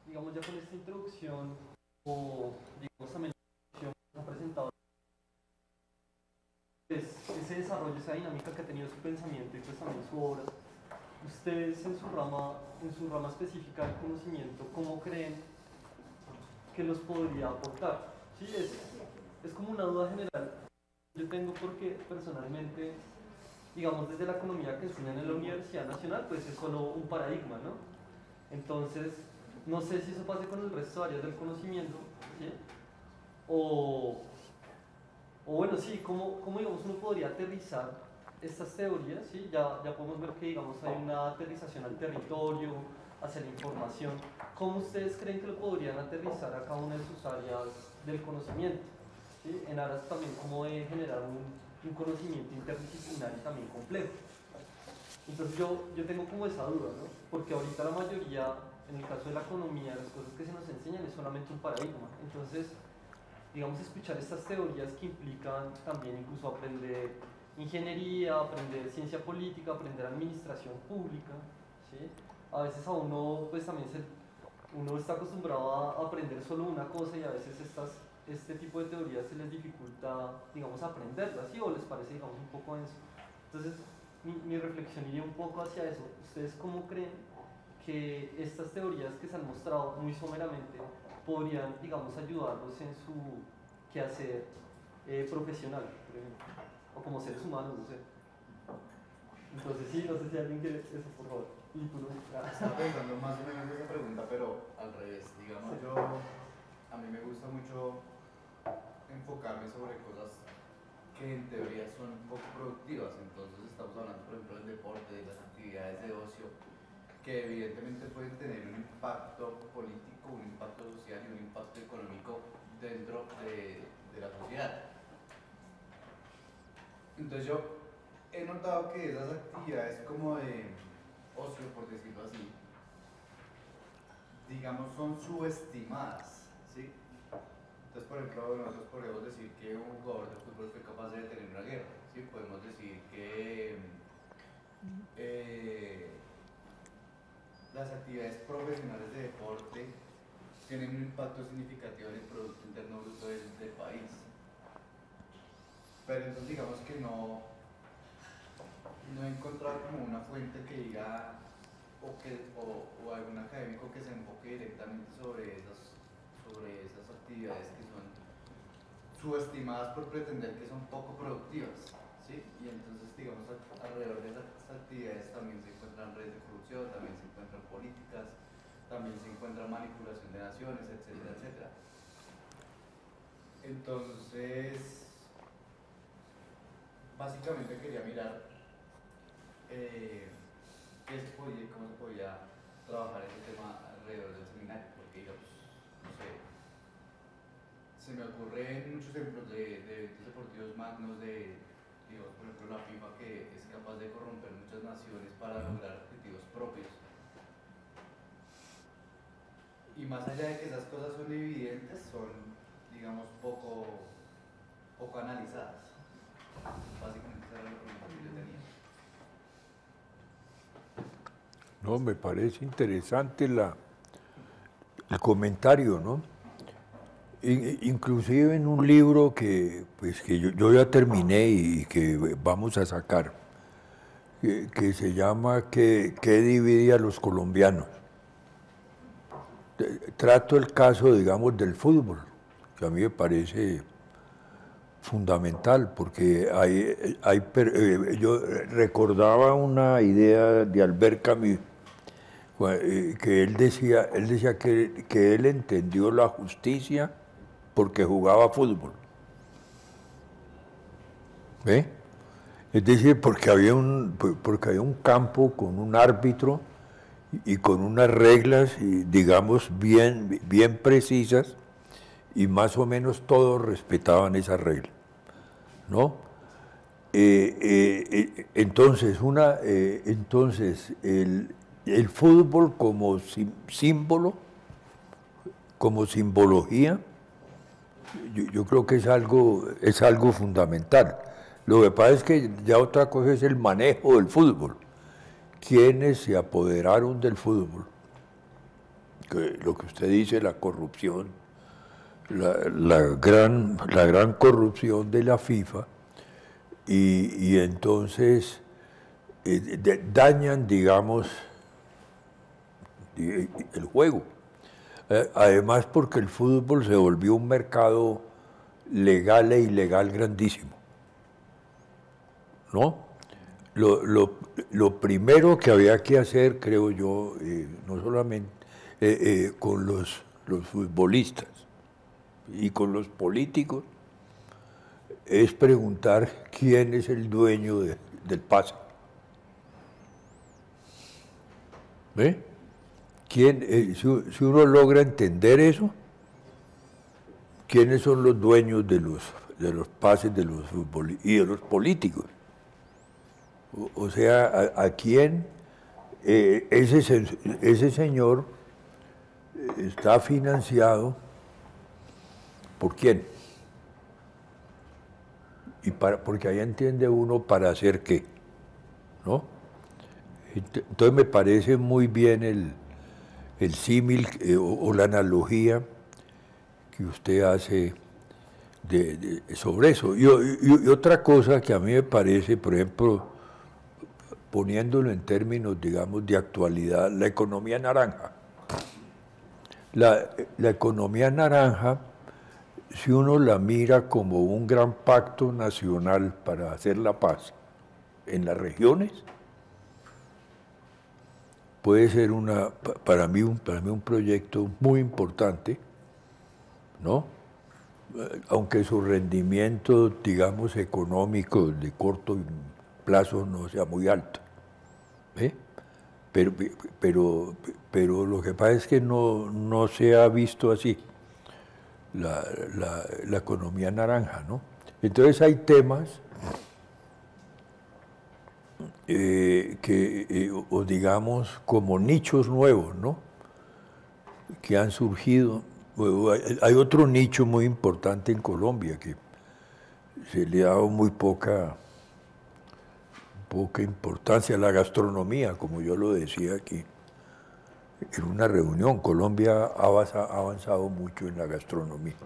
digamos, ya con esta introducción, o digamos también la introducción que ha presentado, pues, ese desarrollo, esa dinámica que ha tenido su pensamiento y pues también su obra, ustedes en su rama específica del conocimiento, ¿cómo creen que los podría aportar? Sí, es como una duda general. Yo tengo porque personalmente, digamos, desde la economía que estudian en la Universidad Nacional, pues es solo un paradigma, ¿no? Entonces, no sé si eso pase con el resto de áreas del conocimiento, ¿sí? O bueno, sí, ¿cómo digamos, uno podría aterrizar estas teorías? ¿Sí? Ya podemos ver que, digamos, hay una aterrización al territorio, hacia la información. ¿Cómo ustedes creen que lo podrían aterrizar a cada una de sus áreas del conocimiento? ¿Sí? En aras también como de generar un conocimiento interdisciplinario también complejo. Entonces yo tengo como esa duda, ¿no? Porque ahorita la mayoría, en el caso de la economía, las cosas que se nos enseñan es solamente un paradigma. Entonces, digamos, escuchar estas teorías que implican también incluso aprender ingeniería, aprender ciencia política, aprender administración pública, ¿sí? A veces a uno, pues también uno está acostumbrado a aprender solo una cosa y a veces este tipo de teorías se les dificulta, digamos, aprenderlas, ¿sí? O les parece, digamos, un poco denso. Entonces, mi reflexión iría un poco hacia eso. ¿Ustedes cómo creen que estas teorías que se han mostrado muy someramente podrían, digamos, ayudarlos en su quehacer profesional, por ejemplo? O como seres humanos, no sé. Entonces, sí, no sé si alguien quiere eso, por favor. Y tú no. Estaba pensando más o menos esa pregunta, pero al revés. Digamos, a mí me gusta mucho enfocarme sobre cosas que en teoría son un poco productivas. Entonces estamos hablando, por ejemplo, del deporte, de las actividades de ocio, que evidentemente pueden tener un impacto político, un impacto social y un impacto económico dentro de la sociedad. Entonces yo he notado que esas actividades como de ocio, por decirlo así, digamos, son subestimadas, ¿sí? Entonces, por ejemplo, nosotros podemos decir que un jugador de fútbol fue capaz de detener una guerra, ¿sí? Podemos decir que las actividades profesionales de deporte tienen un impacto significativo en el Producto Interno Bruto del país. Pero entonces digamos que no he encontrado como una fuente que diga o algún académico que se enfoque directamente sobre esas actividades que son subestimadas por pretender que son poco productivas, ¿sí? Y entonces digamos alrededor de esas actividades también se encuentran redes de corrupción, también se encuentran políticas, también se encuentra manipulación de naciones, etcétera, etcétera. Entonces, básicamente quería mirar cómo se podía trabajar ese tema alrededor del seminario, porque digamos, no sé, se me ocurren muchos ejemplos de eventos deportivos magnos digamos, por ejemplo, la FIFA, que es capaz de corromper muchas naciones para lograr objetivos propios. Y más allá de que esas cosas son evidentes, son, digamos, poco analizadas. Básicamente esa era la pregunta que yo tenía. No, me parece interesante el comentario, ¿no? Inclusive en un libro que yo ya terminé y que vamos a sacar, que se llama ¿Qué divide a los colombianos? Trato el caso, digamos, del fútbol, que a mí me parece fundamental, porque yo recordaba una idea de Albert Camus, que él decía que él entendió la justicia porque jugaba fútbol. ¿Ve? Es decir, porque había un campo con un árbitro y con unas reglas, digamos, bien precisas, y más o menos todos respetaban esas reglas. ¿no? Entonces, el fútbol como símbolo, como simbología, yo creo que es algo fundamental. Lo que pasa es que ya otra cosa es el manejo del fútbol. ¿Quiénes se apoderaron del fútbol? Lo que usted dice, la corrupción, la gran corrupción de la FIFA, y entonces dañan, digamos, el juego. Además porque el fútbol se volvió un mercado legal e ilegal grandísimo, ¿no? Lo primero que había que hacer, creo yo, no solamente con los futbolistas y con los políticos, es preguntar quién es el dueño del pase. ¿Ve? Si uno logra entender eso, ¿quiénes son los dueños de los pases de los futbolistas y de los políticos? O sea, ¿a quién ese señor está financiado? ¿Por quién? Porque ahí entiende uno para hacer qué, ¿no? Entonces me parece muy bien el símil o la analogía que usted hace sobre eso. Y otra cosa que a mí me parece, por ejemplo, poniéndolo en términos, digamos, de actualidad, la economía naranja. La economía naranja, si uno la mira como un gran pacto nacional para hacer la paz en las regiones, puede ser para mí un proyecto muy importante, ¿no? Aunque su rendimiento, digamos, económico de corto plazo no sea muy alto, ¿eh? Pero lo que pasa es que no se ha visto así la economía naranja, ¿no? Entonces hay temas o digamos como nichos nuevos, ¿no? Que han surgido. Hay otro nicho muy importante en Colombia que se le ha dado muy poca importancia, la gastronomía, como yo lo decía aquí en una reunión. Colombia ha avanzado mucho en la gastronomía,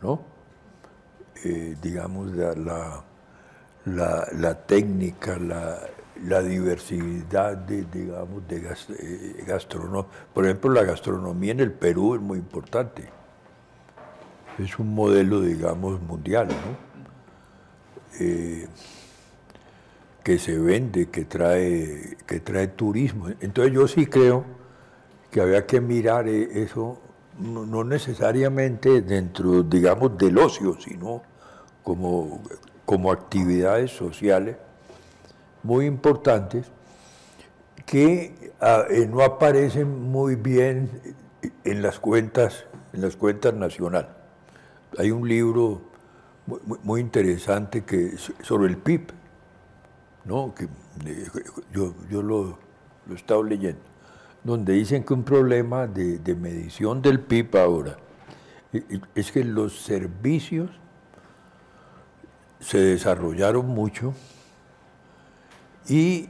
¿no? Digamos, la técnica, la diversidad de gastronomía. Por ejemplo, la gastronomía en el Perú es muy importante. Es un modelo, digamos, mundial, ¿no? Que se vende, que trae turismo. Entonces yo sí creo que había que mirar eso, no necesariamente dentro, digamos, del ocio, sino como actividades sociales muy importantes que no aparecen muy bien en las cuentas nacionales. Hay un libro muy interesante sobre el PIB, ¿no? Que yo lo he estado leyendo, donde dicen que un problema de medición del PIB ahora es que los servicios se desarrollaron mucho y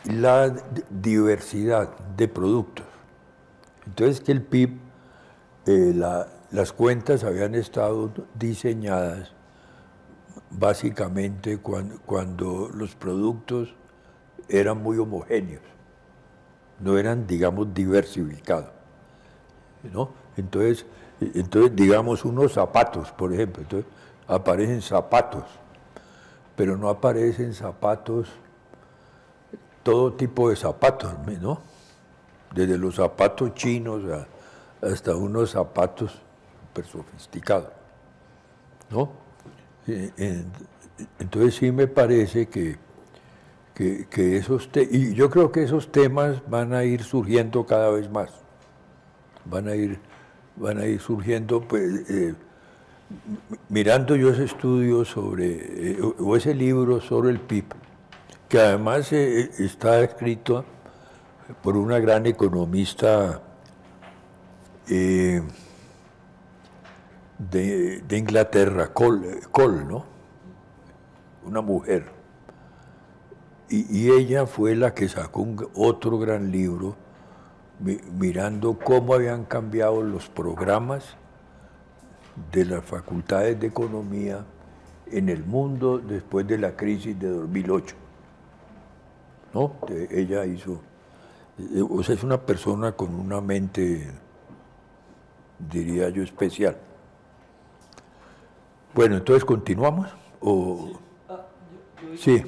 la diversidad de productos. Entonces que el PIB, las cuentas habían estado diseñadas básicamente cuando los productos eran muy homogéneos, no eran, digamos, diversificados, ¿no? Entonces digamos, unos zapatos, por ejemplo, entonces aparecen zapatos, pero no aparecen zapatos, todo tipo de zapatos, ¿no? Desde los zapatos chinos hasta unos zapatos súper sofisticados, ¿no? Entonces sí me parece que y yo creo que esos temas van a ir surgiendo cada vez más, van a ir surgiendo, pues, mirando yo ese estudio sobre, o ese libro sobre el PIB, que además está escrito por una gran economista de Inglaterra, Cole, ¿no? Una mujer. Y ella fue la que sacó otro gran libro mirando cómo habían cambiado los programas de las facultades de economía en el mundo después de la crisis de 2008. ¿No? Ella hizo, o sea, es una persona con una mente, diría yo, especial. Bueno, entonces, ¿continuamos? ¿O? Sí. Sí.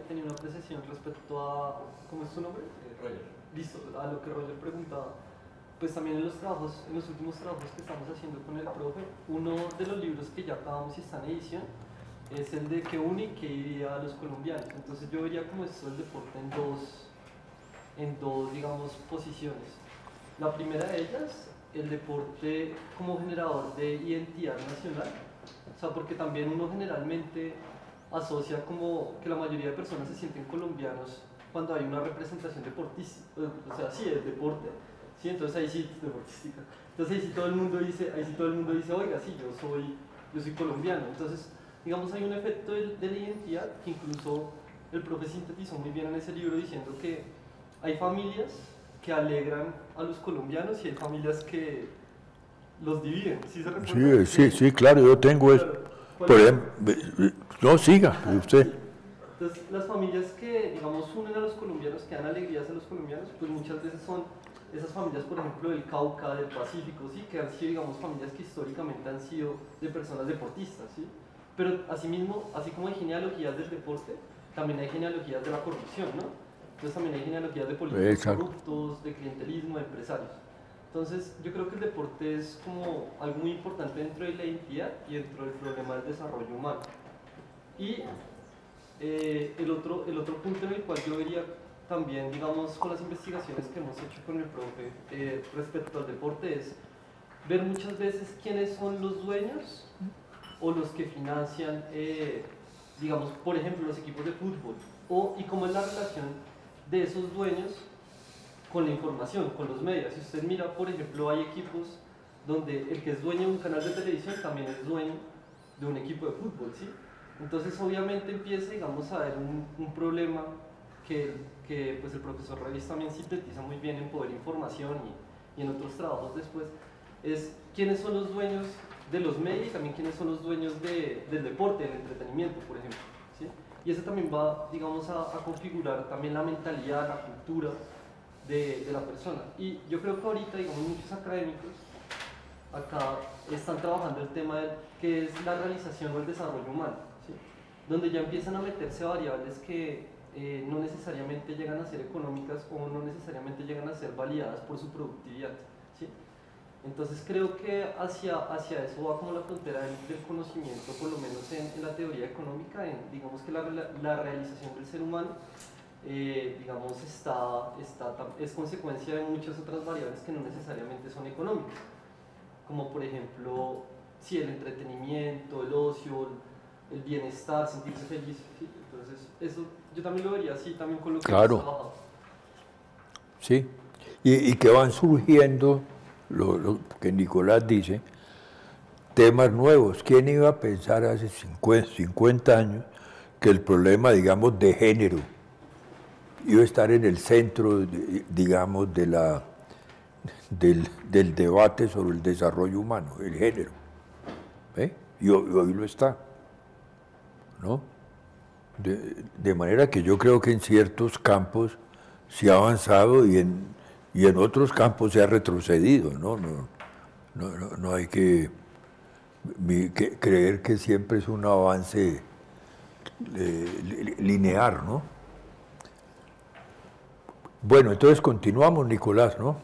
Tenía una apreciación respecto a, ¿cómo es su nombre? Roger. Listo, a lo que Roger preguntaba. Pues también en los últimos trabajos que estamos haciendo con el profe, uno de los libros que ya acabamos y está en edición es el de ¿Qué une y qué iría a los colombianos? Entonces yo vería como esto el deporte en dos, digamos, posiciones. La primera de ellas, el deporte como generador de identidad nacional, o sea, porque también uno generalmente asocia como que la mayoría de personas se sienten colombianos cuando hay una representación deportística, o sea, sí, el deporte, sí, entonces ahí sí, deportística, entonces ahí sí todo el mundo dice, oiga, sí, yo soy colombiano, entonces, digamos, hay un efecto de la identidad que incluso el profe sintetizó muy bien en ese libro diciendo que hay familias que alegran a los colombianos y hay familias que los dividen, ¿sí se recuerda? Sí, claro, yo tengo eso. Por ejemplo, no, siga, usted. Entonces, las familias que, digamos, unen a los colombianos, que dan alegrías a los colombianos, pues muchas veces son esas familias, por ejemplo, del Cauca, del Pacífico, ¿sí? Que han sido, digamos, familias que históricamente han sido de personas deportistas, ¿sí? Pero asimismo, así como hay genealogías del deporte, también hay genealogías de la corrupción, ¿no? Entonces también hay genealogías de políticos corruptos, de clientelismo, de empresarios. Entonces, yo creo que el deporte es como algo muy importante dentro de la identidad y dentro del problema del desarrollo humano. Y el otro punto en el cual yo vería también, digamos, con las investigaciones que hemos hecho con el profe respecto al deporte es ver muchas veces quiénes son los dueños o los que financian, digamos, por ejemplo, los equipos de fútbol, y cómo es la relación de esos dueños con la información, con los medios. Si usted mira, por ejemplo, hay equipos donde el que es dueño de un canal de televisión también es dueño de un equipo de fútbol, ¿sí? Entonces, obviamente empieza, digamos, a haber un problema que pues el profesor Reyes también sintetiza muy bien en Poder Información y en otros trabajos después, es quiénes son los dueños de los medios y también quiénes son los dueños del deporte, del entretenimiento, por ejemplo, ¿sí? Y eso también va, digamos, a configurar también la mentalidad, la cultura de la persona. Y yo creo que ahorita, digamos, muchos académicos acá están trabajando el tema de qué es la realización o el desarrollo humano, ¿sí? Donde ya empiezan a meterse variables que no necesariamente llegan a ser económicas o no necesariamente llegan a ser validadas por su productividad, ¿sí? Entonces creo que hacia eso va como la frontera del conocimiento, por lo menos en la teoría económica, digamos que la realización del ser humano digamos, es consecuencia de muchas otras variables que no necesariamente son económicas, como por ejemplo, sí, el entretenimiento, el ocio, el bienestar, sentirse feliz, ¿sí? Entonces eso yo también lo vería así, también con lo que hemos trabajado. Sí, y que van surgiendo, lo que Nicolás dice, temas nuevos. ¿Quién iba a pensar hace 50 años que el problema, digamos, de género iba a estar en el centro, digamos, del debate sobre el desarrollo humano, el género? Y hoy lo está, ¿no? De manera que yo creo que en ciertos campos se ha avanzado y en otros campos se ha retrocedido, ¿no? No hay que creer que siempre es un avance lineal, ¿no? Bueno, entonces continuamos, Nicolás, ¿no?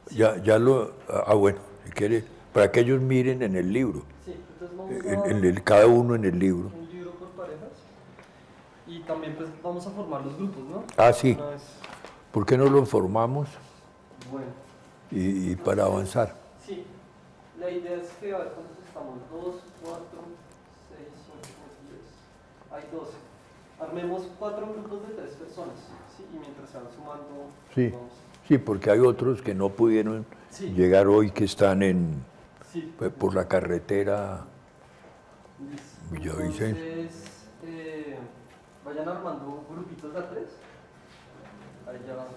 Sí. Bueno, si quiere, para que ellos miren en el libro. Sí, entonces vamos cada uno en el libro. Un libro por parejas. Y también pues vamos a formar los grupos, ¿no? Ah, sí. ¿Por qué no lo formamos? Bueno. Y para avanzar. Sí. La idea es que, a ver, ¿cuántos estamos? 2, 4, 6, 8, 10. Hay 12. Armemos 4 grupos de 3 personas, ¿sí? Y mientras se van sumando... Sí, vamos. sí, porque hay otros que no pudieron Sí. llegar hoy, que están Sí. por la carretera Listo. Villavicencio. Entonces, vayan armando grupitos de 3. Ahí ya vamos.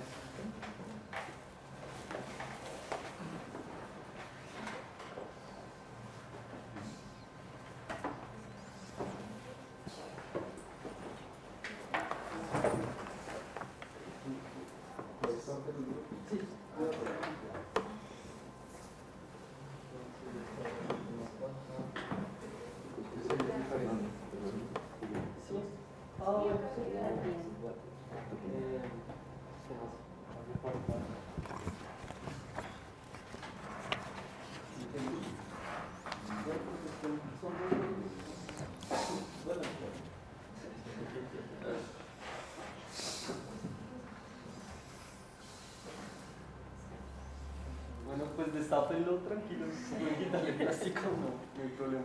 Bueno, pues destápenlo tranquilos, pueden quitarle el plástico, no hay problema.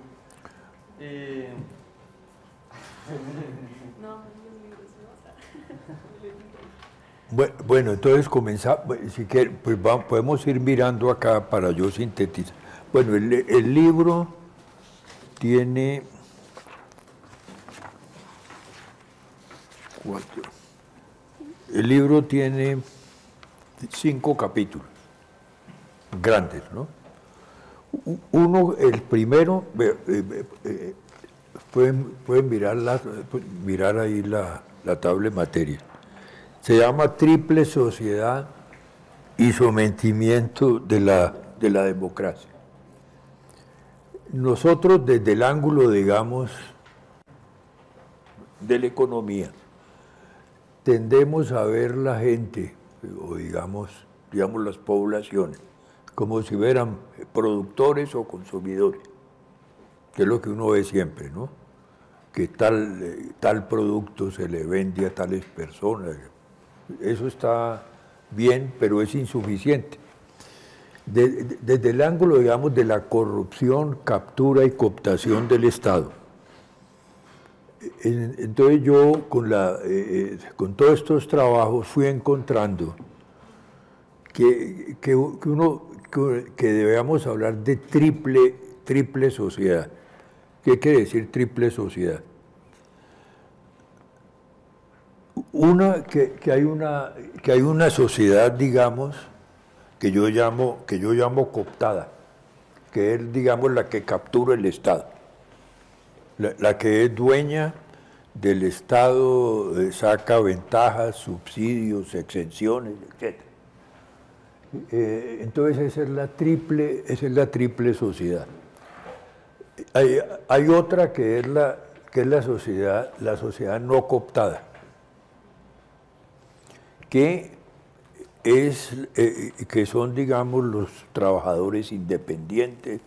No, los libros no. Bueno, entonces comenzamos, si quieren, pues podemos ir mirando acá para yo sintetizar. Bueno, el libro tiene 4. El libro tiene 5 capítulos grandes, ¿no? Uno, el primero, pueden mirar ahí la tabla de materia. Se llama Triple Sociedad y Sometimiento de la Democracia. Nosotros, desde el ángulo, digamos, de la economía, tendemos a ver la gente, o digamos las poblaciones, como si fueran productores o consumidores, que es lo que uno ve siempre, ¿no? Que tal producto se le vende a tales personas. Eso está bien, pero es insuficiente. Desde el ángulo, digamos, de la corrupción, captura y cooptación del Estado. Entonces yo, con todos estos trabajos, fui encontrando que debemos hablar de triple sociedad. ¿Qué quiere decir triple sociedad? Que hay una sociedad, digamos, que yo llamo cooptada, que es, digamos, la que captura el Estado, la que es dueña del Estado, saca ventajas, subsidios, exenciones, etc. Entonces esa es la triple sociedad. Hay otra que es la sociedad no cooptada, que son, digamos, los trabajadores independientes,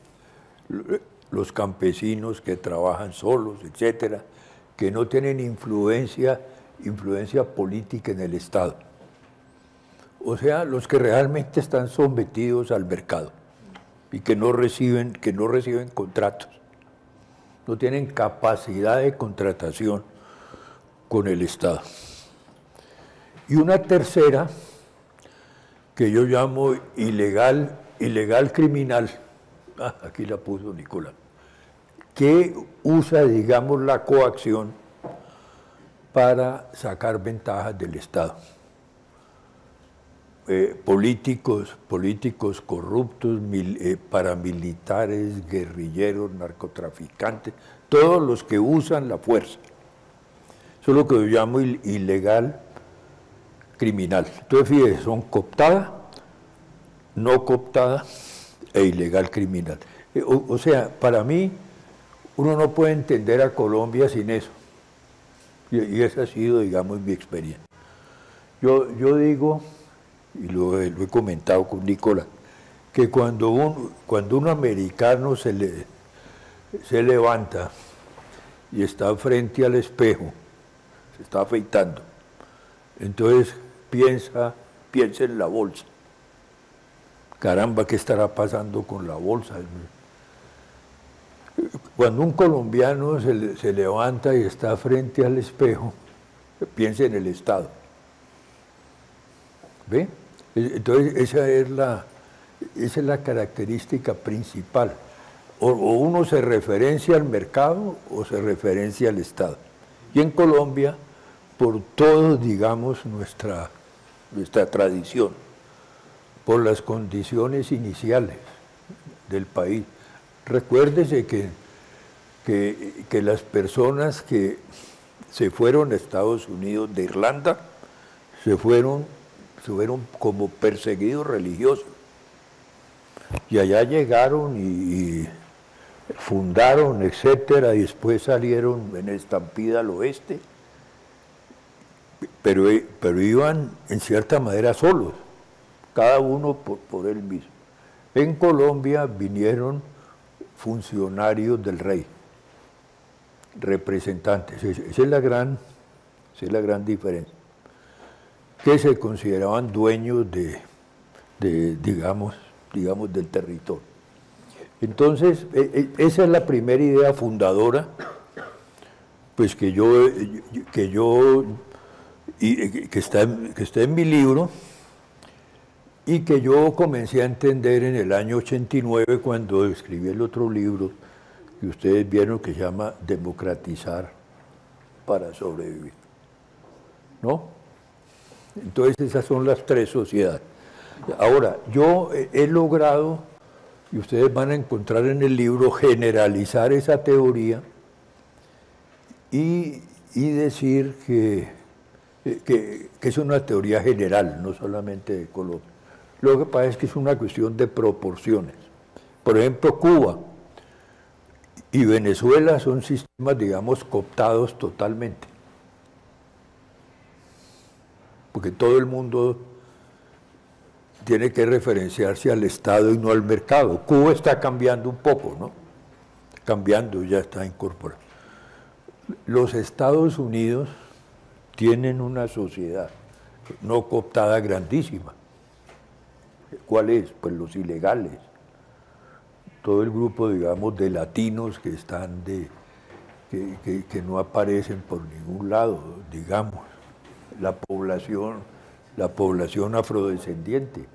los campesinos que trabajan solos, etcétera, que no tienen influencia política en el Estado. O sea, los que realmente están sometidos al mercado y que no reciben contratos, no tienen capacidad de contratación con el Estado. Y una tercera, que yo llamo ilegal criminal, aquí la puso Nicolás, que usa, digamos, la coacción para sacar ventajas del Estado. Políticos corruptos, paramilitares, guerrilleros, narcotraficantes, todos los que usan la fuerza. Eso es lo que yo llamo ilegal criminal. Entonces, fíjese, son cooptada, no cooptada e ilegal criminal. O sea, para mí, uno no puede entender a Colombia sin eso. Y esa ha sido, digamos, mi experiencia. Yo digo, y lo he comentado con Nicolás, que cuando un americano se levanta y está frente al espejo, se está afeitando, entonces piensa en la bolsa. Caramba, ¿qué estará pasando con la bolsa? Cuando un colombiano se levanta y está frente al espejo, piensa en el Estado. ¿Ve? Entonces, esa es la característica principal. O uno se referencia al mercado o se referencia al Estado. Y en Colombia, por todo, digamos, nuestra tradición, por las condiciones iniciales del país. Recuérdese que las personas que se fueron a Estados Unidos de Irlanda se fueron como perseguidos religiosos. Y allá llegaron y fundaron, etcétera, y después salieron en estampida al oeste, pero iban en cierta manera solos, cada uno por él mismo. En Colombia vinieron funcionarios del rey, representantes, esa es la gran diferencia, que se consideraban dueños digamos, del territorio. Entonces, esa es la primera idea fundadora, pues que está en mi libro, y que yo comencé a entender en el año 89 cuando escribí el otro libro que ustedes vieron, que se llama Democratizar para sobrevivir, ¿no? Entonces esas son las tres sociedades. Ahora, yo he logrado, y ustedes van a encontrar en el libro, generalizar esa teoría y decir que es una teoría general, no solamente de Colombia. Lo que pasa es que es una cuestión de proporciones. Por ejemplo, Cuba y Venezuela son sistemas, digamos, cooptados totalmente. Porque todo el mundo tiene que referenciarse al Estado y no al mercado. Cuba está cambiando un poco, ¿no? Cambiando, ya está incorporado. Los Estados Unidos tienen una sociedad no cooptada grandísima. ¿Cuál es? Pues los ilegales. Todo el grupo, digamos, de latinos que están que no aparecen por ningún lado, digamos. La población afrodescendiente,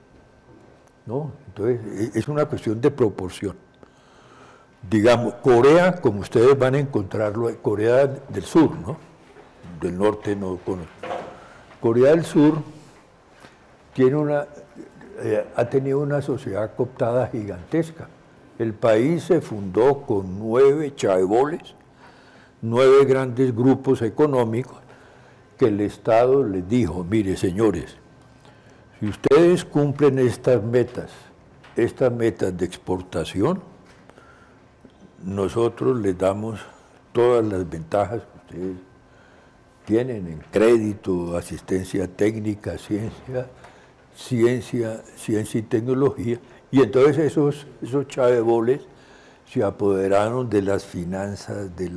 ¿no? Entonces, es una cuestión de proporción. Digamos, Corea, como ustedes van a encontrarlo, Corea del Sur, ¿no? Del norte no conozco. Corea del Sur ha tenido una sociedad cooptada gigantesca. El país se fundó con 9 chaeboles, 9 grandes grupos económicos, que el Estado les dijo: mire, señores, si ustedes cumplen estas metas de exportación, nosotros les damos todas las ventajas que ustedes tienen en crédito, asistencia técnica, ciencia y tecnología. Y entonces esos chaeboles se apoderaron de las finanzas, de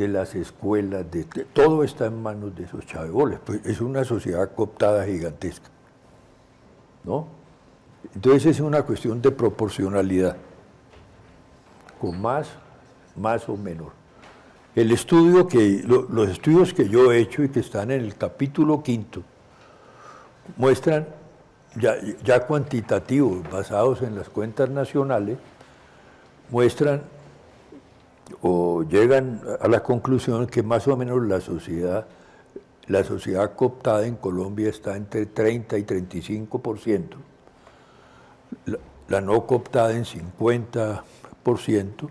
las escuelas, todo está en manos de esos chaeboles. Pues es una sociedad cooptada gigantesca, ¿no? Entonces es una cuestión de proporcionalidad, con más o menor. Los estudios que yo he hecho y que están en el capítulo 5 muestran, ya cuantitativos, basados en las cuentas nacionales, muestran o llegan a la conclusión que más o menos la sociedad cooptada en Colombia está entre 30 y 35%, la no cooptada en 50%,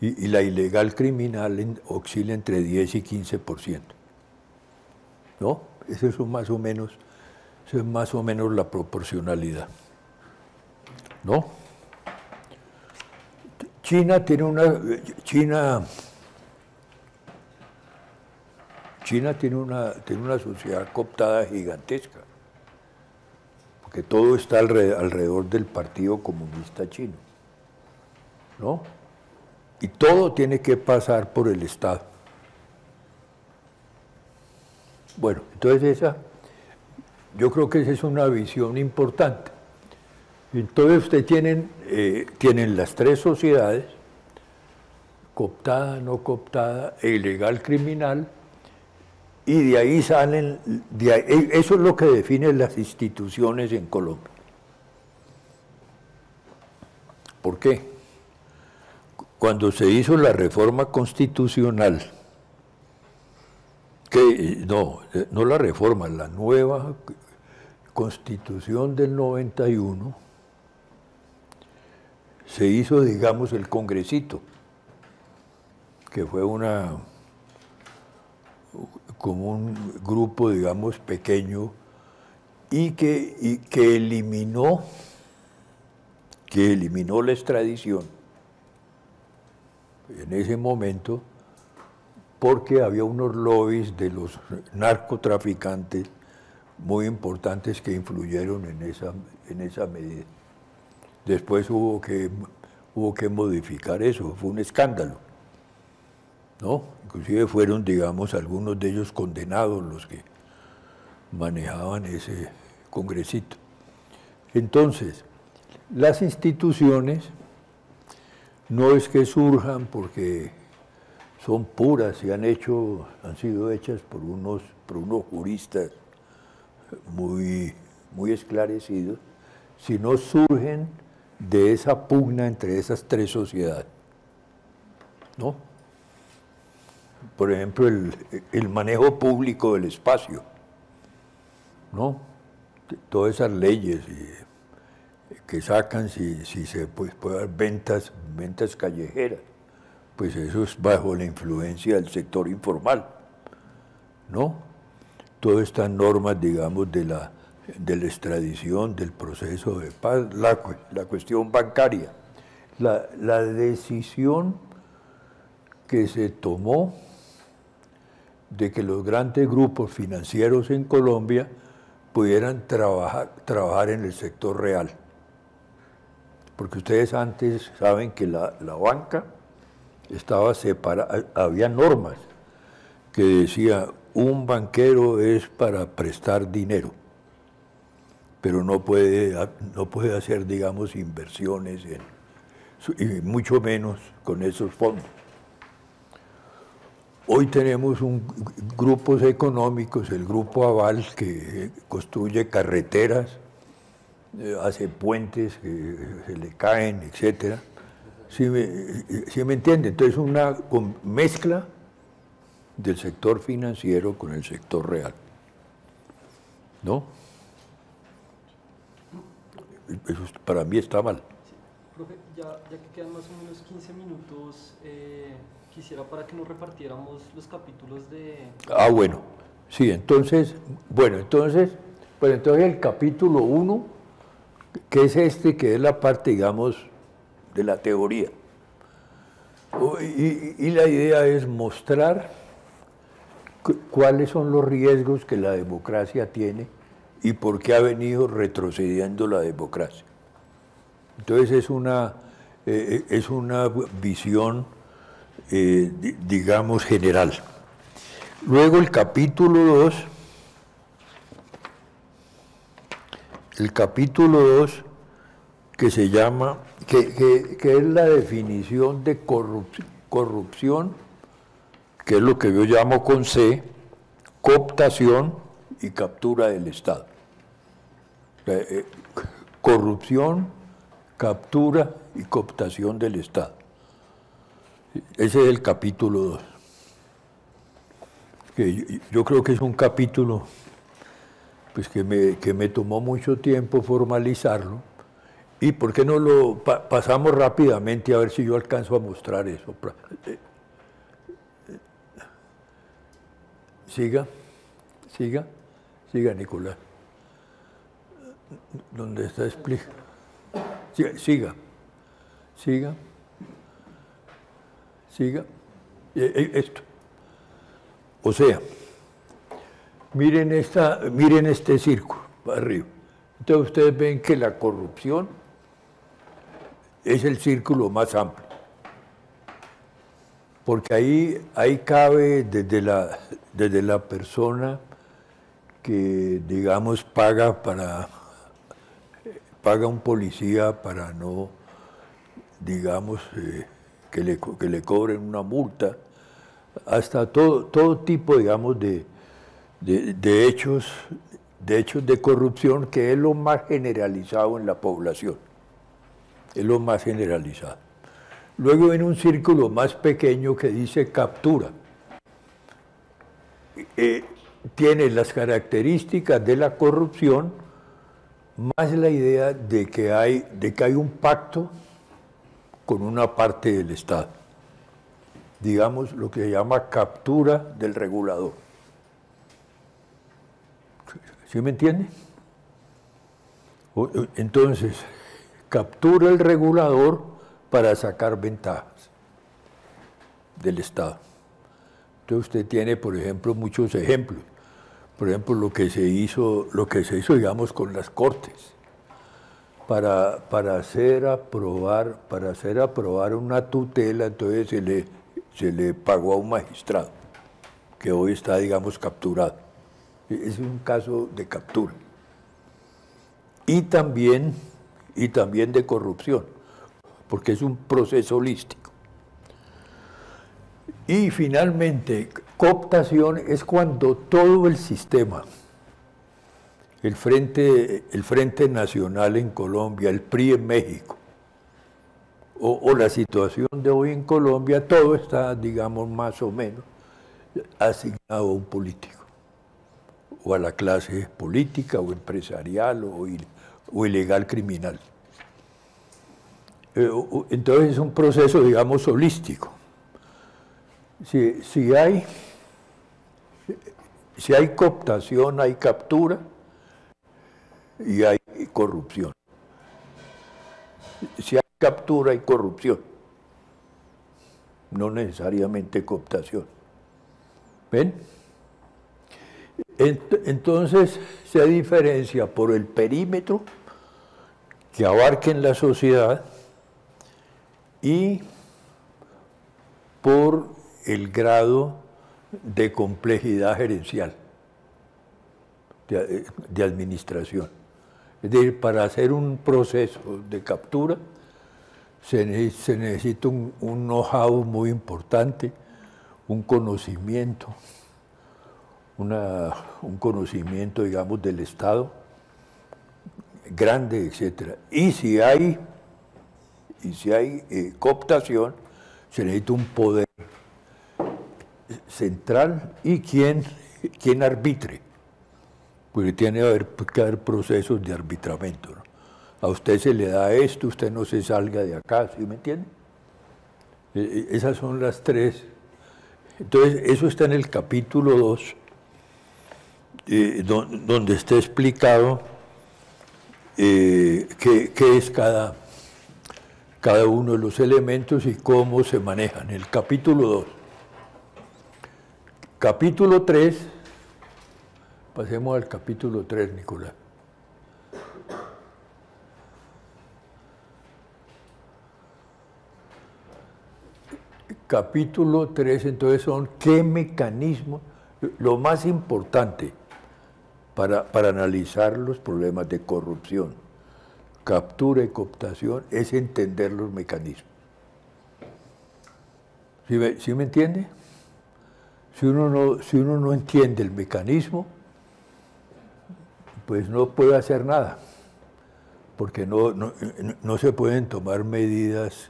y la ilegal criminal oscila entre 10 y 15%. ¿No? Eso es más o menos la proporcionalidad. ¿No? China tiene una sociedad cooptada gigantesca, porque todo está alrededor del Partido Comunista Chino, ¿no? Y todo tiene que pasar por el Estado. Bueno, entonces yo creo que esa es una visión importante. Entonces ustedes tienen las tres sociedades, cooptada, no cooptada, e ilegal, criminal, y de ahí salen, eso es lo que define las instituciones en Colombia. ¿Por qué? Cuando se hizo la reforma constitucional, no la reforma, la nueva Constitución del 91, se hizo, digamos, el Congresito, que fue como un grupo, digamos, pequeño, y que eliminó la extradición en ese momento, porque había unos lobbies de los narcotraficantes muy importantes que influyeron en esa medida. Después hubo que modificar eso, fue un escándalo, ¿no? Inclusive fueron, digamos, algunos de ellos condenados, los que manejaban ese congresito. Entonces, las instituciones no es que surjan porque son puras y han sido hechas por unos juristas muy esclarecidos, sino surgen de esa pugna entre esas tres sociedades, ¿no? Por ejemplo, el manejo público del espacio, ¿no? Todas esas leyes que sacan si se puede haber ventas callejeras, pues eso es bajo la influencia del sector informal, ¿no? Todas estas normas, digamos, de la extradición, del proceso de paz, la cuestión bancaria, la decisión que se tomó de que los grandes grupos financieros en Colombia pudieran trabajar en el sector real. Porque ustedes antes saben que la banca estaba separada, había normas que decía un banquero es para prestar dinero, pero no puede hacer, digamos, inversiones, y mucho menos con esos fondos. Hoy tenemos grupos económicos, el Grupo Aval, que construye carreteras, hace puentes que se le caen, etcétera. ¿Sí me entiende? Entonces una mezcla del sector financiero con el sector real, ¿no? Eso para mí está mal. Sí. Profe, ya que quedan más o menos 15 minutos, quisiera para que nos repartiéramos los capítulos de... Ah, bueno. Sí, entonces el capítulo 1, que es que es la parte, digamos, de la teoría. Y la idea es mostrar cuáles son los riesgos que la democracia tiene y por qué ha venido retrocediendo la democracia. Entonces es una visión, digamos, general. Luego el capítulo 2, que se llama, que es la definición de corrupción, que es lo que yo llamo con C, cooptación y captura del Estado. Corrupción, captura y cooptación del Estado. Ese es el capítulo 2. Que yo creo que es un capítulo pues, que me tomó mucho tiempo formalizarlo. ¿Y por qué no lo pasamos rápidamente a ver si yo alcanzo a mostrar eso? Siga, Nicolás. ¿Dónde está? Explica. Siga. Esto. O sea, miren este círculo para arriba. Entonces ustedes ven que la corrupción es el círculo más amplio. Porque ahí cabe desde la persona que, digamos, paga un policía para no, digamos, que le cobren una multa, hasta todo tipo, digamos, de hechos de corrupción, que es lo más generalizado en la población, es lo más generalizado. Luego viene un círculo más pequeño que dice captura. Tiene las características de la corrupción, más la idea de que hay un pacto con una parte del Estado. Digamos, lo que se llama captura del regulador. ¿Sí me entiende? Entonces, captura el regulador para sacar ventajas del Estado. Entonces usted tiene, por ejemplo, muchos ejemplos. Por ejemplo, lo que se hizo, digamos, con las Cortes, para hacer aprobar una tutela, entonces se le pagó a un magistrado, que hoy está, digamos, capturado. Es un caso de captura. Y también de corrupción, porque es un proceso holístico. Y finalmente, cooptación es cuando todo el sistema, el Frente Nacional en Colombia, el PRI en México, o la situación de hoy en Colombia, todo está, digamos, más o menos asignado a un político, o a la clase política, o empresarial, o ilegal criminal. Entonces es un proceso, digamos, holístico. Si hay cooptación, hay captura y hay corrupción. Si hay captura, hay corrupción. No necesariamente cooptación. ¿Ven? Entonces se diferencia por el perímetro que abarque en la sociedad y por el grado de complejidad gerencial, de administración. Es decir, para hacer un proceso de captura se necesita un know-how muy importante, un conocimiento, un conocimiento, digamos, del Estado grande, etc. Y si hay cooptación, se necesita un poder central y quien arbitre, porque tiene que haber procesos de arbitramiento, ¿no? A usted se le da esto, usted no se salga de acá, ¿sí me entiende? Esas son las tres. Entonces, eso está en el capítulo 2, donde está explicado qué es cada uno de los elementos y cómo se manejan. El capítulo 2. Capítulo 3, pasemos al capítulo 3, Nicolás. Capítulo 3, entonces, son qué mecanismos, lo más importante para analizar los problemas de corrupción, captura y cooptación, es entender los mecanismos. ¿Sí me entiende? Si uno no entiende el mecanismo, pues no puede hacer nada, porque no se pueden tomar medidas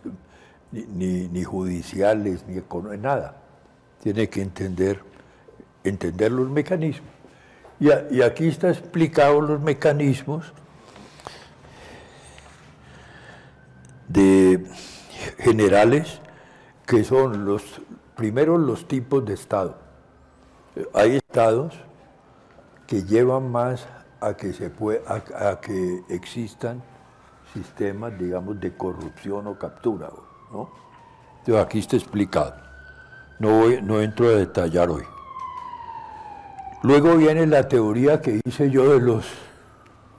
ni judiciales, ni nada. Tiene que entender los mecanismos. Y aquí está explicado los mecanismos generales, que son primero los tipos de Estado. Hay estados que llevan más a que existan sistemas, digamos, de corrupción o captura, ¿no? Entonces aquí está explicado. No entro a detallar hoy. Luego viene la teoría que hice yo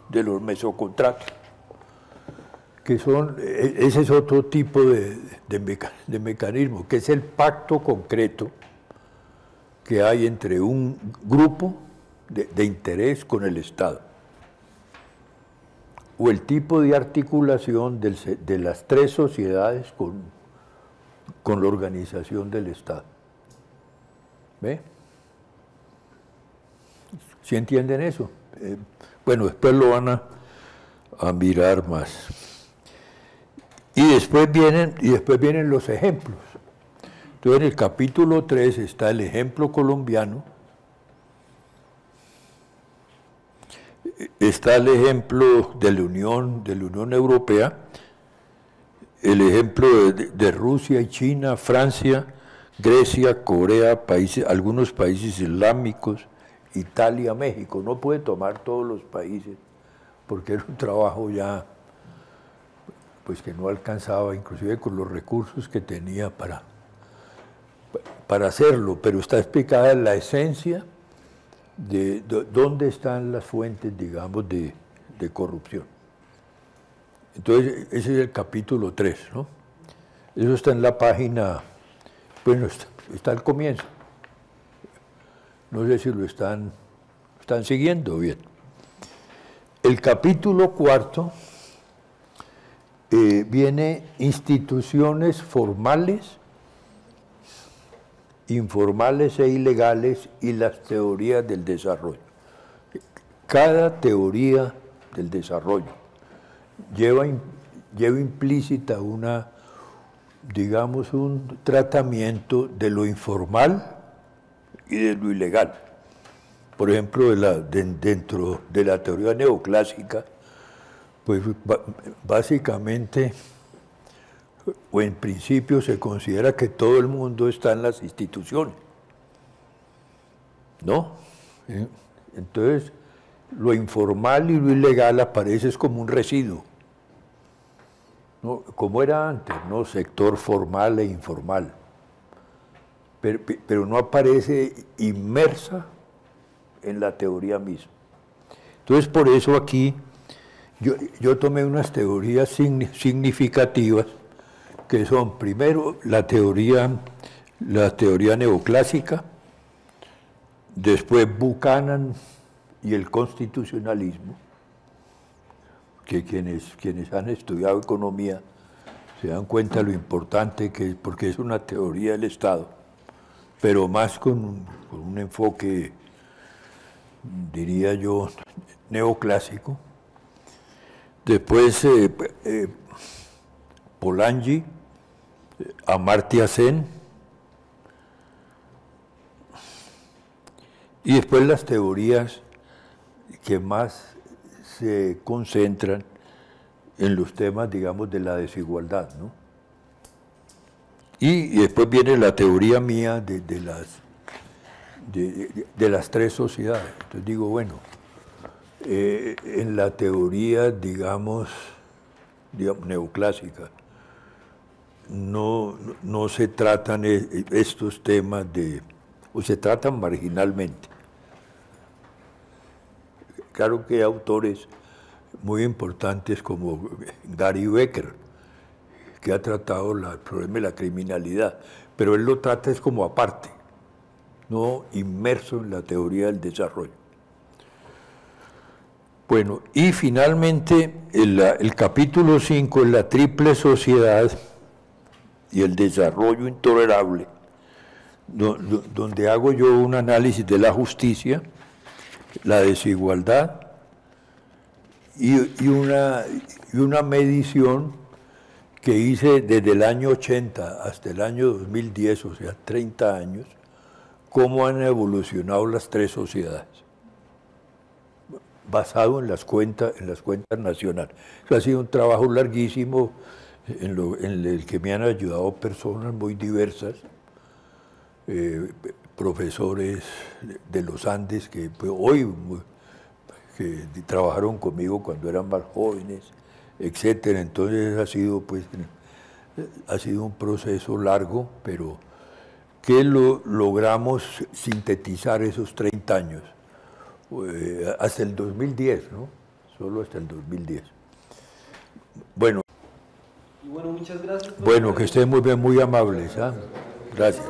de los mesocontratos, que ese es otro tipo de mecanismo, que es el pacto concreto que hay entre un grupo de interés con el Estado, o el tipo de articulación de las tres sociedades con la organización del Estado. ¿Ve? ¿Sí entienden eso? Bueno, después lo van a mirar más. Y después vienen los ejemplos. Entonces en el capítulo 3 está el ejemplo colombiano, está el ejemplo de la Unión Europea, el ejemplo de Rusia y China, Francia, Grecia, Corea, algunos países islámicos, Italia, México. No puede tomar todos los países porque era un trabajo ya pues que no alcanzaba, inclusive con los recursos que tenía para hacerlo, pero está explicada la esencia de dónde están las fuentes, digamos, de corrupción. Entonces, ese es el capítulo 3, ¿no? Eso está en la página, bueno, está al comienzo. No sé si lo están siguiendo bien. El capítulo 4 viene instituciones formales, informales e ilegales y las teorías del desarrollo. Cada teoría del desarrollo lleva implícita digamos, un tratamiento de lo informal y de lo ilegal. Por ejemplo, dentro de la teoría neoclásica, pues básicamente, o en principio, se considera que todo el mundo está en las instituciones, ¿no? Entonces, lo informal y lo ilegal aparece como un residuo, ¿no? Como era antes, ¿no? Sector formal e informal, pero no aparece inmersa en la teoría misma. Entonces, por eso aquí yo tomé unas teorías significativas, que son, primero, la teoría neoclásica, después Buchanan y el constitucionalismo, que quienes han estudiado economía se dan cuenta de lo importante que es, porque es una teoría del Estado, pero más con un enfoque, diría yo, neoclásico. Después Polanyi, Amartya Sen, y después las teorías que más se concentran en los temas, digamos, de la desigualdad, ¿no? Y después viene la teoría mía de las tres sociedades. Entonces digo, bueno, en la teoría, digamos, neoclásica, no se tratan estos temas o se tratan marginalmente. Claro que hay autores muy importantes como Gary Becker, que ha tratado el problema de la criminalidad, pero él lo trata es como aparte, no inmerso en la teoría del desarrollo. Bueno, y finalmente el capítulo 5 es la triple sociedad y el desarrollo intolerable, donde hago yo un análisis de la justicia, la desigualdad y una medición que hice desde el año 80 hasta el año 2010, o sea, 30 años, cómo han evolucionado las tres sociedades, basado en las cuentas nacionales. Eso ha sido un trabajo larguísimo en el que me han ayudado personas muy diversas, profesores de los Andes que trabajaron conmigo cuando eran más jóvenes, etcétera. Entonces ha sido un proceso largo, pero que logramos sintetizar esos 30 años, hasta el 2010, ¿no? Solo hasta el 2010. Bueno. Y bueno, muchas gracias. Bueno, que estén muy bien, muy amables, ¿ah? Gracias.